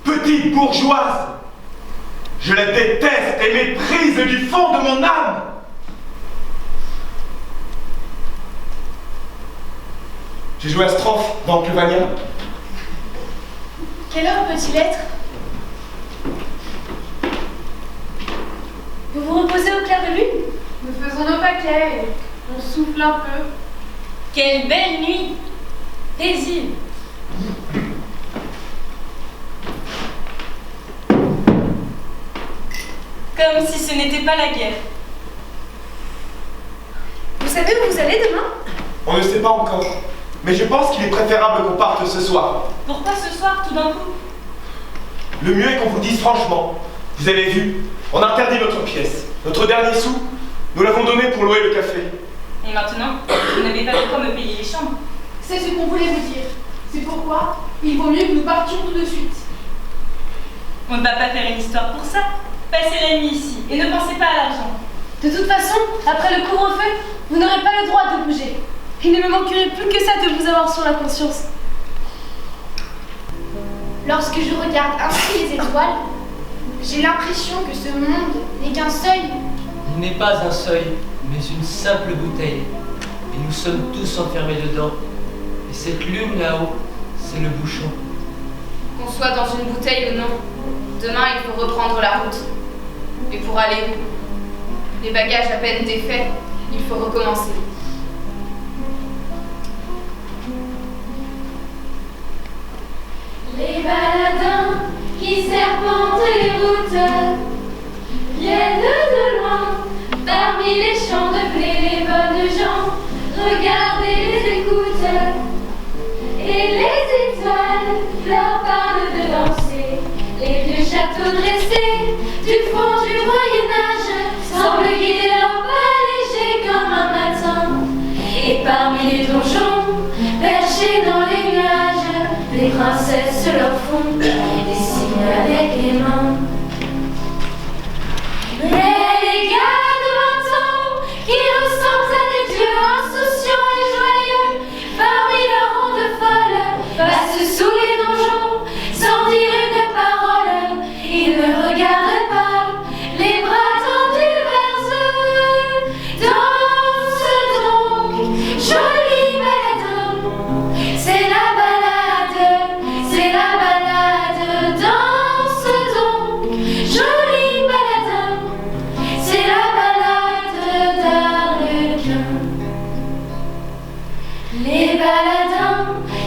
Petite bourgeoise! Je la déteste et méprise du fond de mon âme! J'ai joué à Strophe dans Pluvania. Quelle heure peut-il être? Vous vous reposez au clair de lune? Nous faisons nos paquets. On souffle un peu. Quelle belle nuit! Paisible! Comme si ce n'était pas la guerre. Vous savez où vous allez demain? On ne sait pas encore, mais je pense qu'il est préférable qu'on parte ce soir. Pourquoi ce soir, tout d'un coup? Le mieux est qu'on vous dise franchement. Vous avez vu, on a interdit notre pièce. Notre dernier sou, nous l'avons donné pour louer le café. Et maintenant, vous n'avez pas de quoi me payer les chambres. C'est ce qu'on voulait vous dire. C'est pourquoi il vaut mieux que nous partions tout de suite. On ne va pas faire une histoire pour ça. Passez la nuit ici et ne pensez pas à l'argent. De toute façon, après le couvre-feu, vous n'aurez pas le droit de bouger. Il ne me manquerait plus que ça de vous avoir sur la conscience. Lorsque je regarde ainsi les étoiles, j'ai l'impression que ce monde n'est qu'un seuil. Il n'est pas un seuil, mais une simple bouteille. Et nous sommes tous enfermés dedans. Et cette lune là-haut, c'est le bouchon. Qu'on soit dans une bouteille ou non, demain il faut reprendre la route. Et pour aller où? Les bagages à peine défaits, il faut recommencer. Les baladins qui serpentent les routes viennent de loin, parmi les champs de blé, les bonnes gens regardent et les écoutent. Et les étoiles leur parlent de danser. Les vieux châteaux dressés du fond du Moyen-Âge semblent guider leurs pas légers comme un matin. Et parmi les donjons, perchés dans les nuages, les princesses leur font des signes avec les mains. Mais les gars de 20 ans, qui ressemblent à des dieux insouciants et joyeux, parmi leurs rondes folles, passent sous les donjons, sans dire une parole. Ils ne regardent pas, les bras tendus vers eux. Danse donc, jolie baladin, c'est la balade, c'est la balade. Danse donc, jolie baladin, c'est la balade d'Arlequin. Les baladins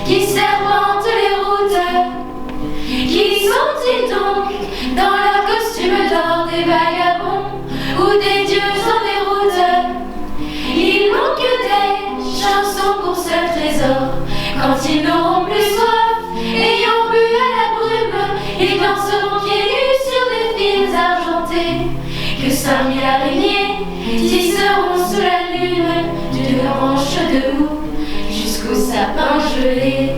qui serpentent les routes, qui sont-ils donc dans leur costume d'or, des vagabonds ou des dieux en déroute? Ils n'ont que des chansons pour seul trésor. Quand ils n'auront plus soif, ayant bu à la brume, ils danseront pieds nus sur des fils argentés. Que 5000 araignées tisseront sous la lune, d'une branche de houx jusqu'au sapin gelé.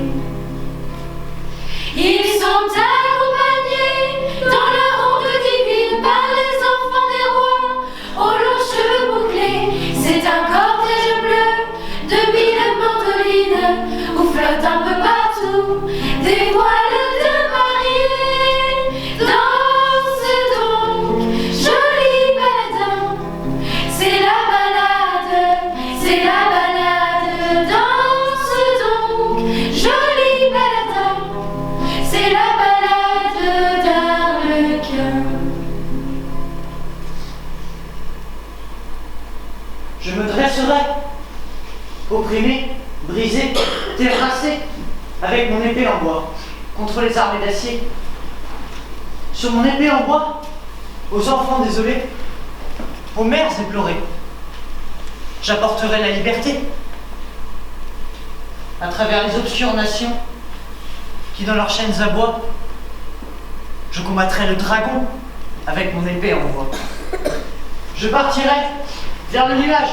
Ils sont accompagnés dans leur ronde divine par les enfants des rois, aux longs cheveux bouclés. C'est un cortège bleu de 1000 mandolines, où flottent un peu partout des voiles de mariée. Danse donc, jolie baladin, c'est la balade, c'est la balade. Danse donc, jolie baladin, c'est la balade d'Arlequin. Je me dresserai, opprimé, brisé, terrassé, avec mon épée en bois, contre les armées d'acier. Sur mon épée en bois, aux enfants désolés, aux mères éplorées, j'apporterai la liberté. À travers les obscures nations qui dans leurs chaînes aboient, je combattrai le dragon avec mon épée en bois. Je partirai vers le nuage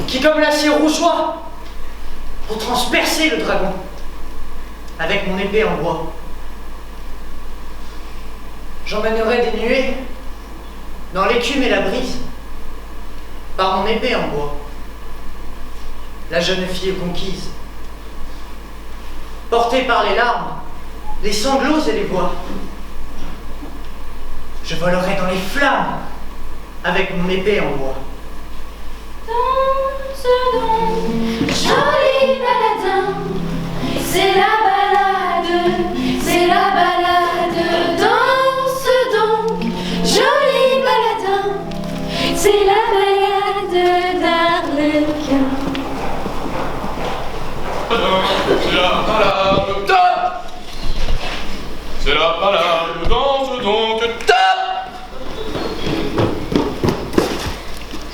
qui comme l'acier rougeoie pour transpercer le dragon avec mon épée en bois. J'emmènerai des nuées dans l'écume et la brise par mon épée en bois. La jeune fille conquise, portée par les larmes, les sanglots et les voix. Je volerai dans les flammes avec mon épée en bois. Danse donc, jolie baladin, c'est la balade, c'est la balade. Danse donc, jolie baladin, c'est la balade d'Arlequin. C'est la balade, top. C'est la balade, danse donc, top.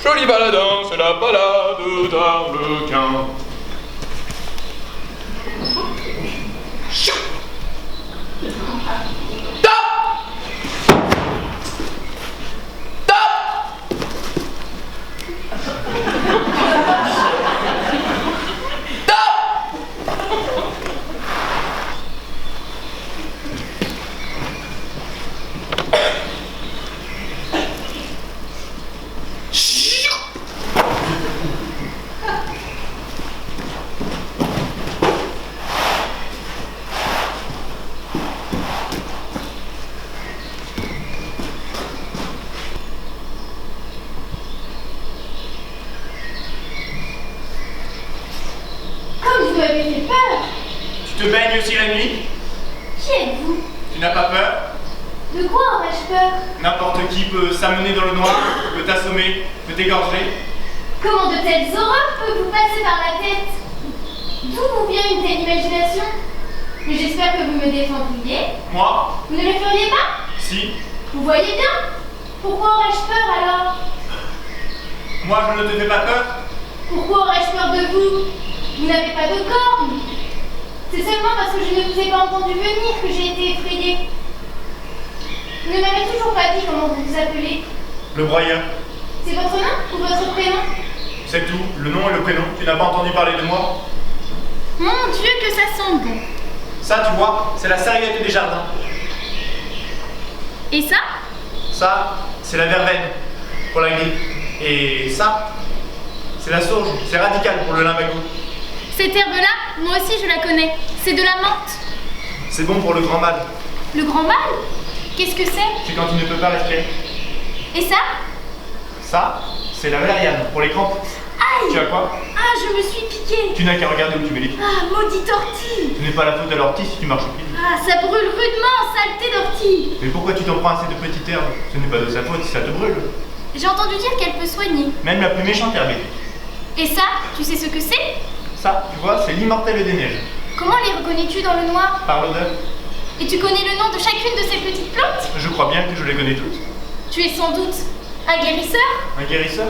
Joli baladin, c'est la balade d'Arlequin. Vous m'avez fait peur. Tu te baignes aussi la nuit? Qui êtes-vous? Tu n'as pas peur? De quoi aurais-je peur? N'importe qui peut s'amener dans le noir, peut t'assommer, peut t'égorger. Comment de telles horreurs peuvent vous passer par la tête? D'où vous vient une telle imagination? mais j'espère que vous me défendriez. Moi? Vous ne le feriez pas? Si. Vous voyez bien? Pourquoi aurais-je peur alors? Moi, je ne te fais pas peur? Pourquoi aurais-je peur de vous? Vous n'avez pas de cornes. C'est seulement parce que je ne vous ai pas entendu venir que j'ai été effrayée. Vous ne m'avez toujours pas dit comment vous vous appelez. Le broyeur. C'est votre nom ou votre prénom? C'est tout, le nom et le prénom. Tu n'as pas entendu parler de moi? Mon Dieu, que ça sent bon. Ça, tu vois, c'est la serviette des jardins. Et ça? Ça, c'est la verveine pour la grippe. Et ça, c'est la sauge. C'est radical pour le lumbago. Cette herbe-là, moi aussi je la connais. C'est de la menthe. C'est bon pour le grand mal. Le grand mal? Qu'est-ce que c'est? C'est quand tu ne peux pas respirer. Et ça? Ça, c'est la valériane pour les crampes. Aïe! Tu as quoi? Ah, je me suis piquée. Tu n'as qu'à regarder où tu mets les pieds. Ah, maudite ortie. Ce n'est pas la faute de l'ortie si tu marches au pied. Ah, ça brûle rudement, saleté d'ortie. Mais pourquoi tu t'en prends à cette petite herbe? Ce n'est pas de sa faute si ça te brûle. J'ai entendu dire qu'elle peut soigner. Même la plus méchante herbe. Et ça, tu sais ce que c'est? Ça, tu vois, c'est l'immortel des neiges. Comment les reconnais-tu dans le noir? Par l'odeur. Et tu connais le nom de chacune de ces petites plantes? Je crois bien que je les connais toutes. Tu es sans doute un guérisseur? Un guérisseur?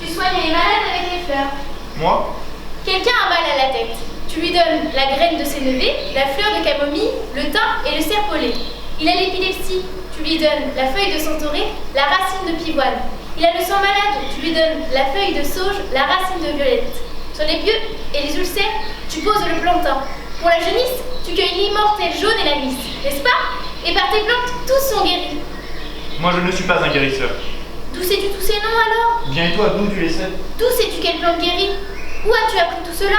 Tu soignes les malades avec les fleurs. Moi? Quelqu'un a mal à la tête. Tu lui donnes la graine de sénévé, la fleur de camomille, le thym et le serpolet. Il a l'épilepsie. Tu lui donnes la feuille de centauré, la racine de pivoine. Il a le sang malade. Tu lui donnes la feuille de sauge, la racine de violette. Sur les pieux et les ulcères, tu poses le plantain. Pour la jaunisse, tu cueilles l'immortel jaune et la lisse, n'est-ce pas? Et par tes plantes, tous sont guéris. Moi, je ne suis pas un guérisseur. D'où sais-tu tous ces noms alors? Bien et toi, d'où tu les sais? D'où sais-tu quelle plante guérit? Où as-tu appris tout cela?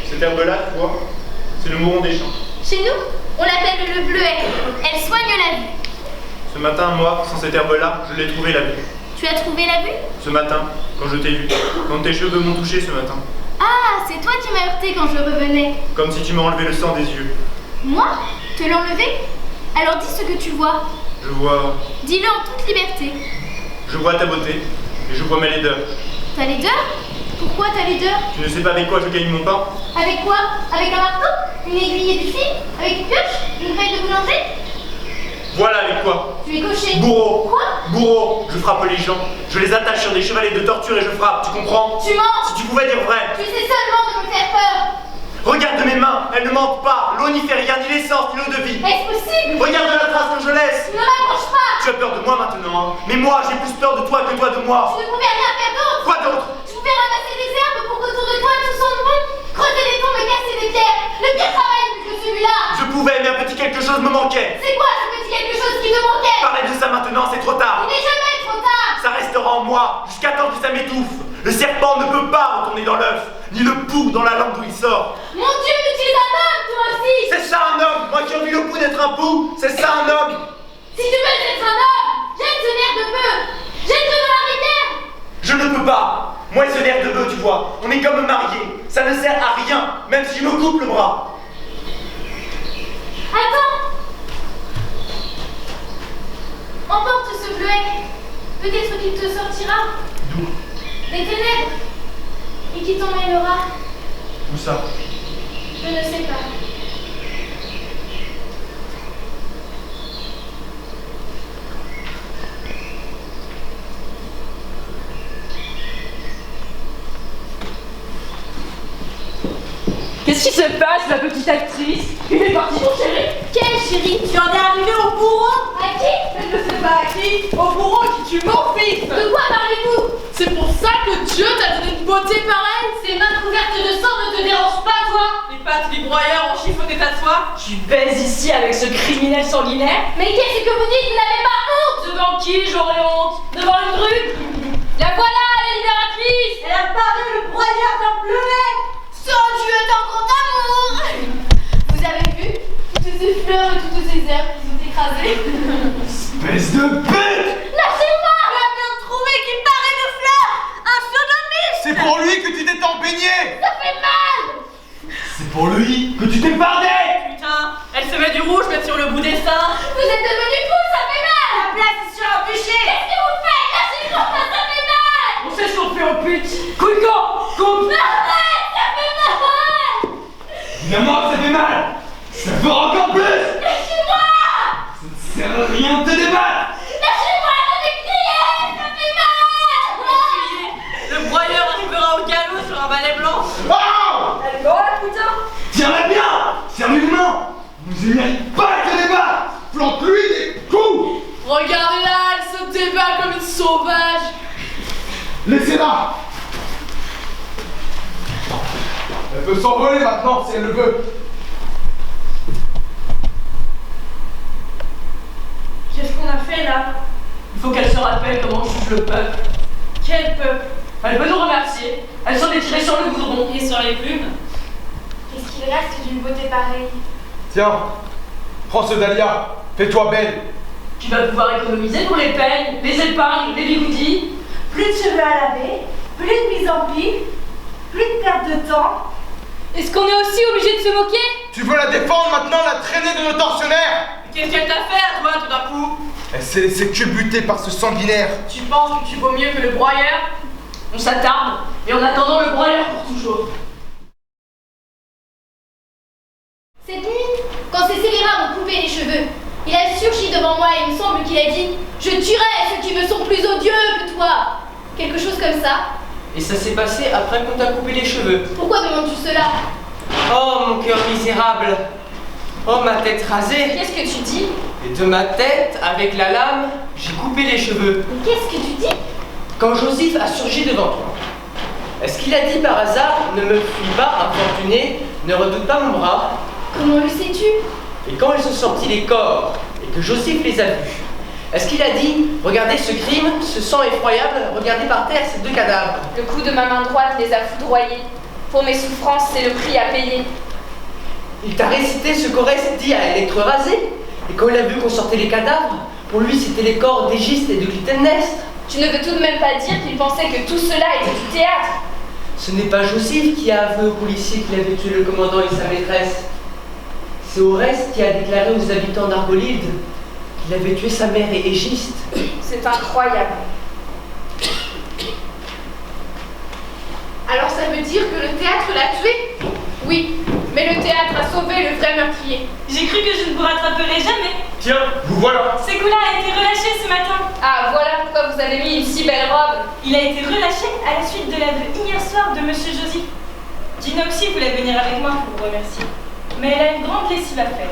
Cette herbe-là, tu vois, c'est le mouron des champs. Chez nous, on l'appelle le bleuet. Elle soigne la vue. Ce matin, moi, sans cette herbe-là, je l'ai trouvé la vue. Tu as trouvé la vue? Ce matin, quand je t'ai vu, quand tes cheveux m'ont touché ce matin. Ah, c'est toi qui m'as heurté quand je revenais. Comme si tu m'as enlevé le sang des yeux. Moi? Te l'enlever? Alors dis ce que tu vois. Je vois... Dis-le en toute liberté. Je vois ta beauté, et je vois ma laideur. Ta laideur? Pourquoi ta laideur? Tu ne sais pas avec quoi je gagne mon pain? Avec quoi? Avec un marteau? Une aiguille et du fil? Avec une pioche? Une feuille de boulanger? Voilà avec quoi? Tu es gaucher. Bourreau. Quoi? Bourreau. Je frappe les gens. Je les attache sur des chevalets de torture et je frappe. Tu comprends? Tu mens. Si tu pouvais dire vrai. Tu sais seulement de me faire peur. Regarde mes mains. Elles ne mentent pas. L'eau n'y fait rien, ni l'essence, ni l'eau de vie. Est-ce possible? Regarde la trace que je laisse. Ne m'approche pas. Tu as peur de moi maintenant, hein? Mais moi, j'ai plus peur de toi que toi de moi. Tu ne pouvais rien faire d'autre. Quoi d'autre? Je pouvais ramasser des herbes pour qu'autour de toi tout sente bon. Creuser des tombes et casser des pierres. Le pire travail que celui-là. Je pouvais, mais un petit quelque chose me manquait. C'est quoi ce petit quelque chose qui te manquait? Parler de ça maintenant, c'est trop tard. Il n'est jamais trop tard. Ça restera en moi, jusqu'à temps que ça m'étouffe. Le serpent ne peut pas retourner dans l'œuf, ni le pouls dans la langue d'où il sort. Mon Dieu, mais tu es un homme, toi aussi. C'est ça un homme. Moi qui ai envie le pouls d'être un pouls, c'est ça un homme. Si tu veux être un homme, jette ce nerf de bœuf. Jette-le dans la rivière. Je ne peux pas. Moi et ce nerf de bœuf, tu vois, on est comme mariés. Ça ne sert à rien, même si je me coupe le bras. Attends. Emporte ce bleuet. Peut-être qu'il te sortira. D'où? Des ténèbres. Et qui t'emmènera. Où ça? Je ne sais pas. Qu'est-ce qui se passe, la petite actrice? Il est parti, mon chéri? Quel chéri? Tu en es arrivé au bourreau? À qui? Je ne sais pas à qui. Au bourreau qui tue mon fils. De quoi parlez-vous? C'est pour ça que Dieu t'a donné une beauté pareille. Ces mains couvertes de sang ne te dérangent pas, toi? Les pattes des broyeurs ont chiffonné ta soie. Tu baises ici avec ce criminel sanguinaire? Mais qu'est-ce que vous dites? Vous n'avez pas honte? Devant qui j'aurais honte? Devant une grue? La voilà, la libératrice! Elle a parlé le broyeur d'un bleuet. Son Dieu est en grand amour! Vous avez vu? Toutes ces fleurs et toutes ces herbes qui sont écrasées. Espèce de bête! Lâchez-moi! Tu as bien trouvé qui paraît de fleurs! Un sodomiste! C'est pour lui que tu t'es empeigné! Ça fait mal! C'est pour lui que tu t'es bardé! Putain, elle se met du rouge même sur le bout des seins. Vous êtes devenu fou, ça fait mal! Qu'est-ce que vous faites? Lâchez-moi, ça fait mal! On sait ce qu'on fait en pute. Coupe le camp. Coupe. Arrête, ça fait mal! Évidemment que ça fait mal. Ça fera encore plus. Lâchez-moi! Ça ne sert à rien de te débattre. Lâchez-moi, je vais crier! Ça fait mal! Le broyeur arrivera au galop sur un balai blanc. Oh! Elle va, putain! Tiens-la bien. Sérieusement. Vous ne méritez pas de te débattre. Plante-lui des coups! Regardez-la, elle se débat comme une sauvage. Laissez-la! Elle peut s'envoler maintenant si elle le veut. Qu'est-ce qu'on a fait là? Il faut qu'elle se rappelle comment juge le peuple. Quel peuple? Elle peut nous remercier. Elle s'en est tirée sur le goudron. Et sur les plumes. Qu'est-ce qu'il reste d'une beauté pareille? Tiens, prends ce dahlia, fais-toi belle. Tu vas pouvoir économiser pour les peignes, les épargnes, les bigoudis. Plus de cheveux à laver, plus de mise en pile, plus de perte de temps. Est-ce qu'on est aussi obligé de se moquer? Tu veux la défendre maintenant, la traîner de nos tortionnaires? Qu'est-ce qu'elle t'a fait à toi tout d'un coup? Elle s'est laissée culbuter par ce sanguinaire. Tu penses que tu vaux mieux que le broyeur? On s'attarde, et en attendant le broyeur pour toujours. Cette nuit, quand ces scélérats m'ont coupé les cheveux, il a surgi devant moi et il me semble qu'il a dit « Je tuerai ceux qui me sont plus odieux que toi !» Quelque chose comme ça. Et ça s'est passé après qu'on t'a coupé les cheveux. Pourquoi demandes-tu cela? Oh mon cœur misérable. Oh ma tête rasée. Qu'est-ce que tu dis? Et de ma tête, avec la lame, j'ai coupé les cheveux. Mais qu'est-ce que tu dis? Quand Joseph a surgi devant toi, est-ce qu'il a dit par hasard « Ne me fuis pas, infortuné, ne redoute pas mon bras » Comment le sais-tu? Et quand ils ont sorti les corps et que Joseph les a vus, est-ce qu'il a dit « Regardez ce crime, ce sang effroyable, regardez par terre ces 2 cadavres » Le coup de ma main droite les a foudroyés. Pour mes souffrances, c'est le prix à payer. Il t'a récité ce qu'Oreste dit à Électre rasé. Et quand il a vu qu'on sortait les cadavres, pour lui c'était les corps d'Égiste et de Clytemnestre. Tu ne veux tout de même pas dire qu'il pensait que tout cela était du théâtre? Ce n'est pas Joseph qui a avoué aux policiers qu'il avait tué le commandant et sa maîtresse. C'est Oreste qui a déclaré aux habitants d'Argolide qu'il avait tué sa mère et Égiste. C'est incroyable. Alors ça veut dire que le théâtre l'a tué? Oui, mais le théâtre a sauvé le vrai meurtrier. J'ai cru que je ne vous rattraperais jamais. Tiens, vous voilà. Sékoula a été relâché ce matin. Ah, voilà pourquoi vous avez mis une si belle robe. Il a été relâché à la suite de l'aveu hier soir de Monsieur Joseph. Ginoxy voulait venir avec moi pour vous remercier. Mais elle a une grande lessive à faire.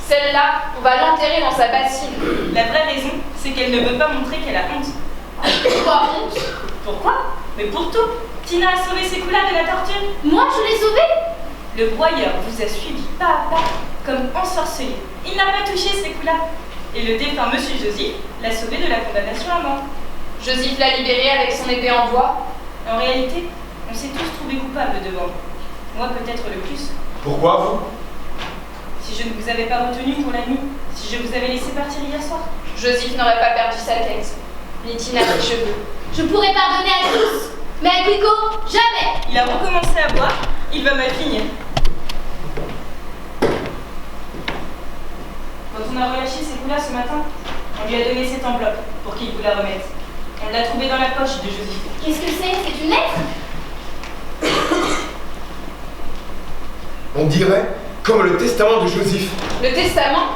Celle-là, on va l'enterrer dans sa bassine. La vraie raison, c'est qu'elle ne veut pas montrer qu'elle a honte. Pourquoi honte? Pourquoi? Mais pour tout. Tina a sauvé Sékoula de la torture. Moi, je l'ai sauvé? Le broyeur vous a suivi pas à pas, comme ensorcelé. Il n'a pas touché Sékoula. Et le défunt Monsieur Joseph l'a sauvé de la condamnation à mort. Joseph l'a libéré avec son épée en bois. En réalité, on s'est tous trouvés coupables devant vous. Moi peut-être le plus. Pourquoi vous? Si je ne vous avais pas retenu pour la nuit, si je vous avais laissé partir hier soir. Joseph n'aurait pas perdu sa tête, ni Tina ses cheveux. Je pourrais pardonner à tous, mais à Quico, jamais! Il a recommencé à boire, il va mal finir. Quand on a relâché Sékoula ce matin, on lui a donné cette enveloppe pour qu'il vous la remette. On l'a trouvée dans la poche de Joseph. Qu'est-ce que c'est? C'est une lettre? On dirait comme le testament de Joseph. Le testament?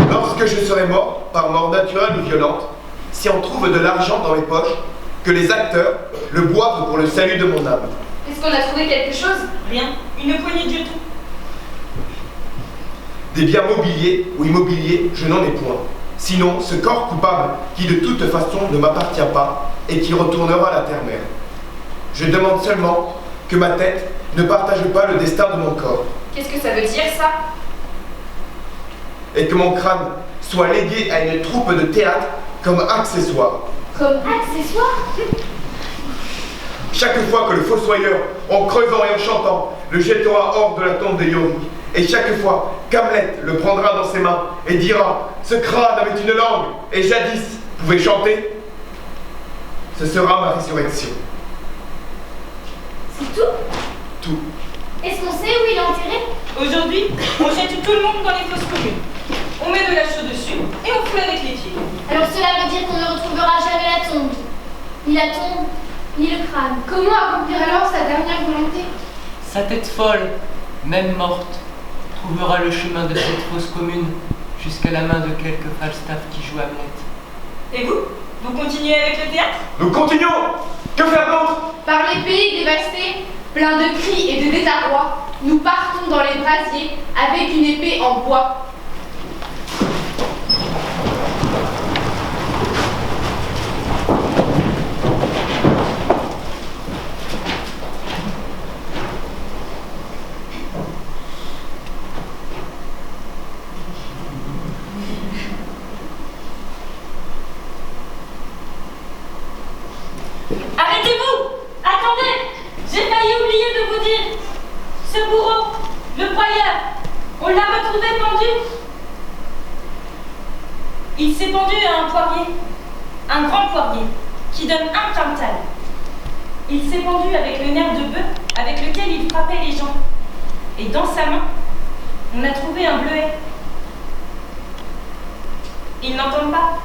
Lorsque je serai mort, par mort naturelle ou violente, si on trouve de l'argent dans mes poches, que les acteurs le boivent pour le salut de mon âme. Est-ce qu'on a trouvé quelque chose? Rien, une poignée de jetons. Des biens mobiliers ou immobiliers, je n'en ai point. Sinon, ce corps coupable qui de toute façon ne m'appartient pas et qui retournera à la terre-mère. Je demande seulement que ma tête ne partage pas le destin de mon corps. Qu'est-ce que ça veut dire, ça? Et que mon crâne soit légué à une troupe de théâtre comme accessoire. Comme accessoire? Chaque fois que le fossoyeur, en creusant et en chantant, le jettera hors de la tombe de Yorick, et chaque fois qu'Hamlet le prendra dans ses mains et dira « Ce crâne avait une langue, et jadis pouvait chanter », ce sera ma résurrection. C'est tout? Tout. Est-ce qu'on sait où il est enterré? Aujourd'hui, on jette tout le monde dans les fosses communes. on met de la chaux dessus et on foule avec les pieds. Alors cela veut dire qu'on ne retrouvera jamais la tombe. Ni la tombe, ni le crâne. Comment accomplir alors sa dernière volonté? Sa tête folle, même morte, trouvera le chemin de cette fosse commune jusqu'à la main de quelques Falstaff qui jouent Hamlet. Et vous? Vous continuez avec le théâtre? Nous continuons. Que faire d'autre? Par les pays dévastés, pleins de cris et de désarroi, nous partons dans les brasiers avec une épée en bois. Arrêtez-vous! Attendez! J'ai failli oublier de vous dire. Ce bourreau, le broyeur, on l'a retrouvé pendu. Il s'est pendu à un poirier, un grand poirier, qui donne un quintal. Il s'est pendu avec le nerf de bœuf avec lequel il frappait les gens. Et dans sa main, on a trouvé un bleuet. Ils n'entendent pas.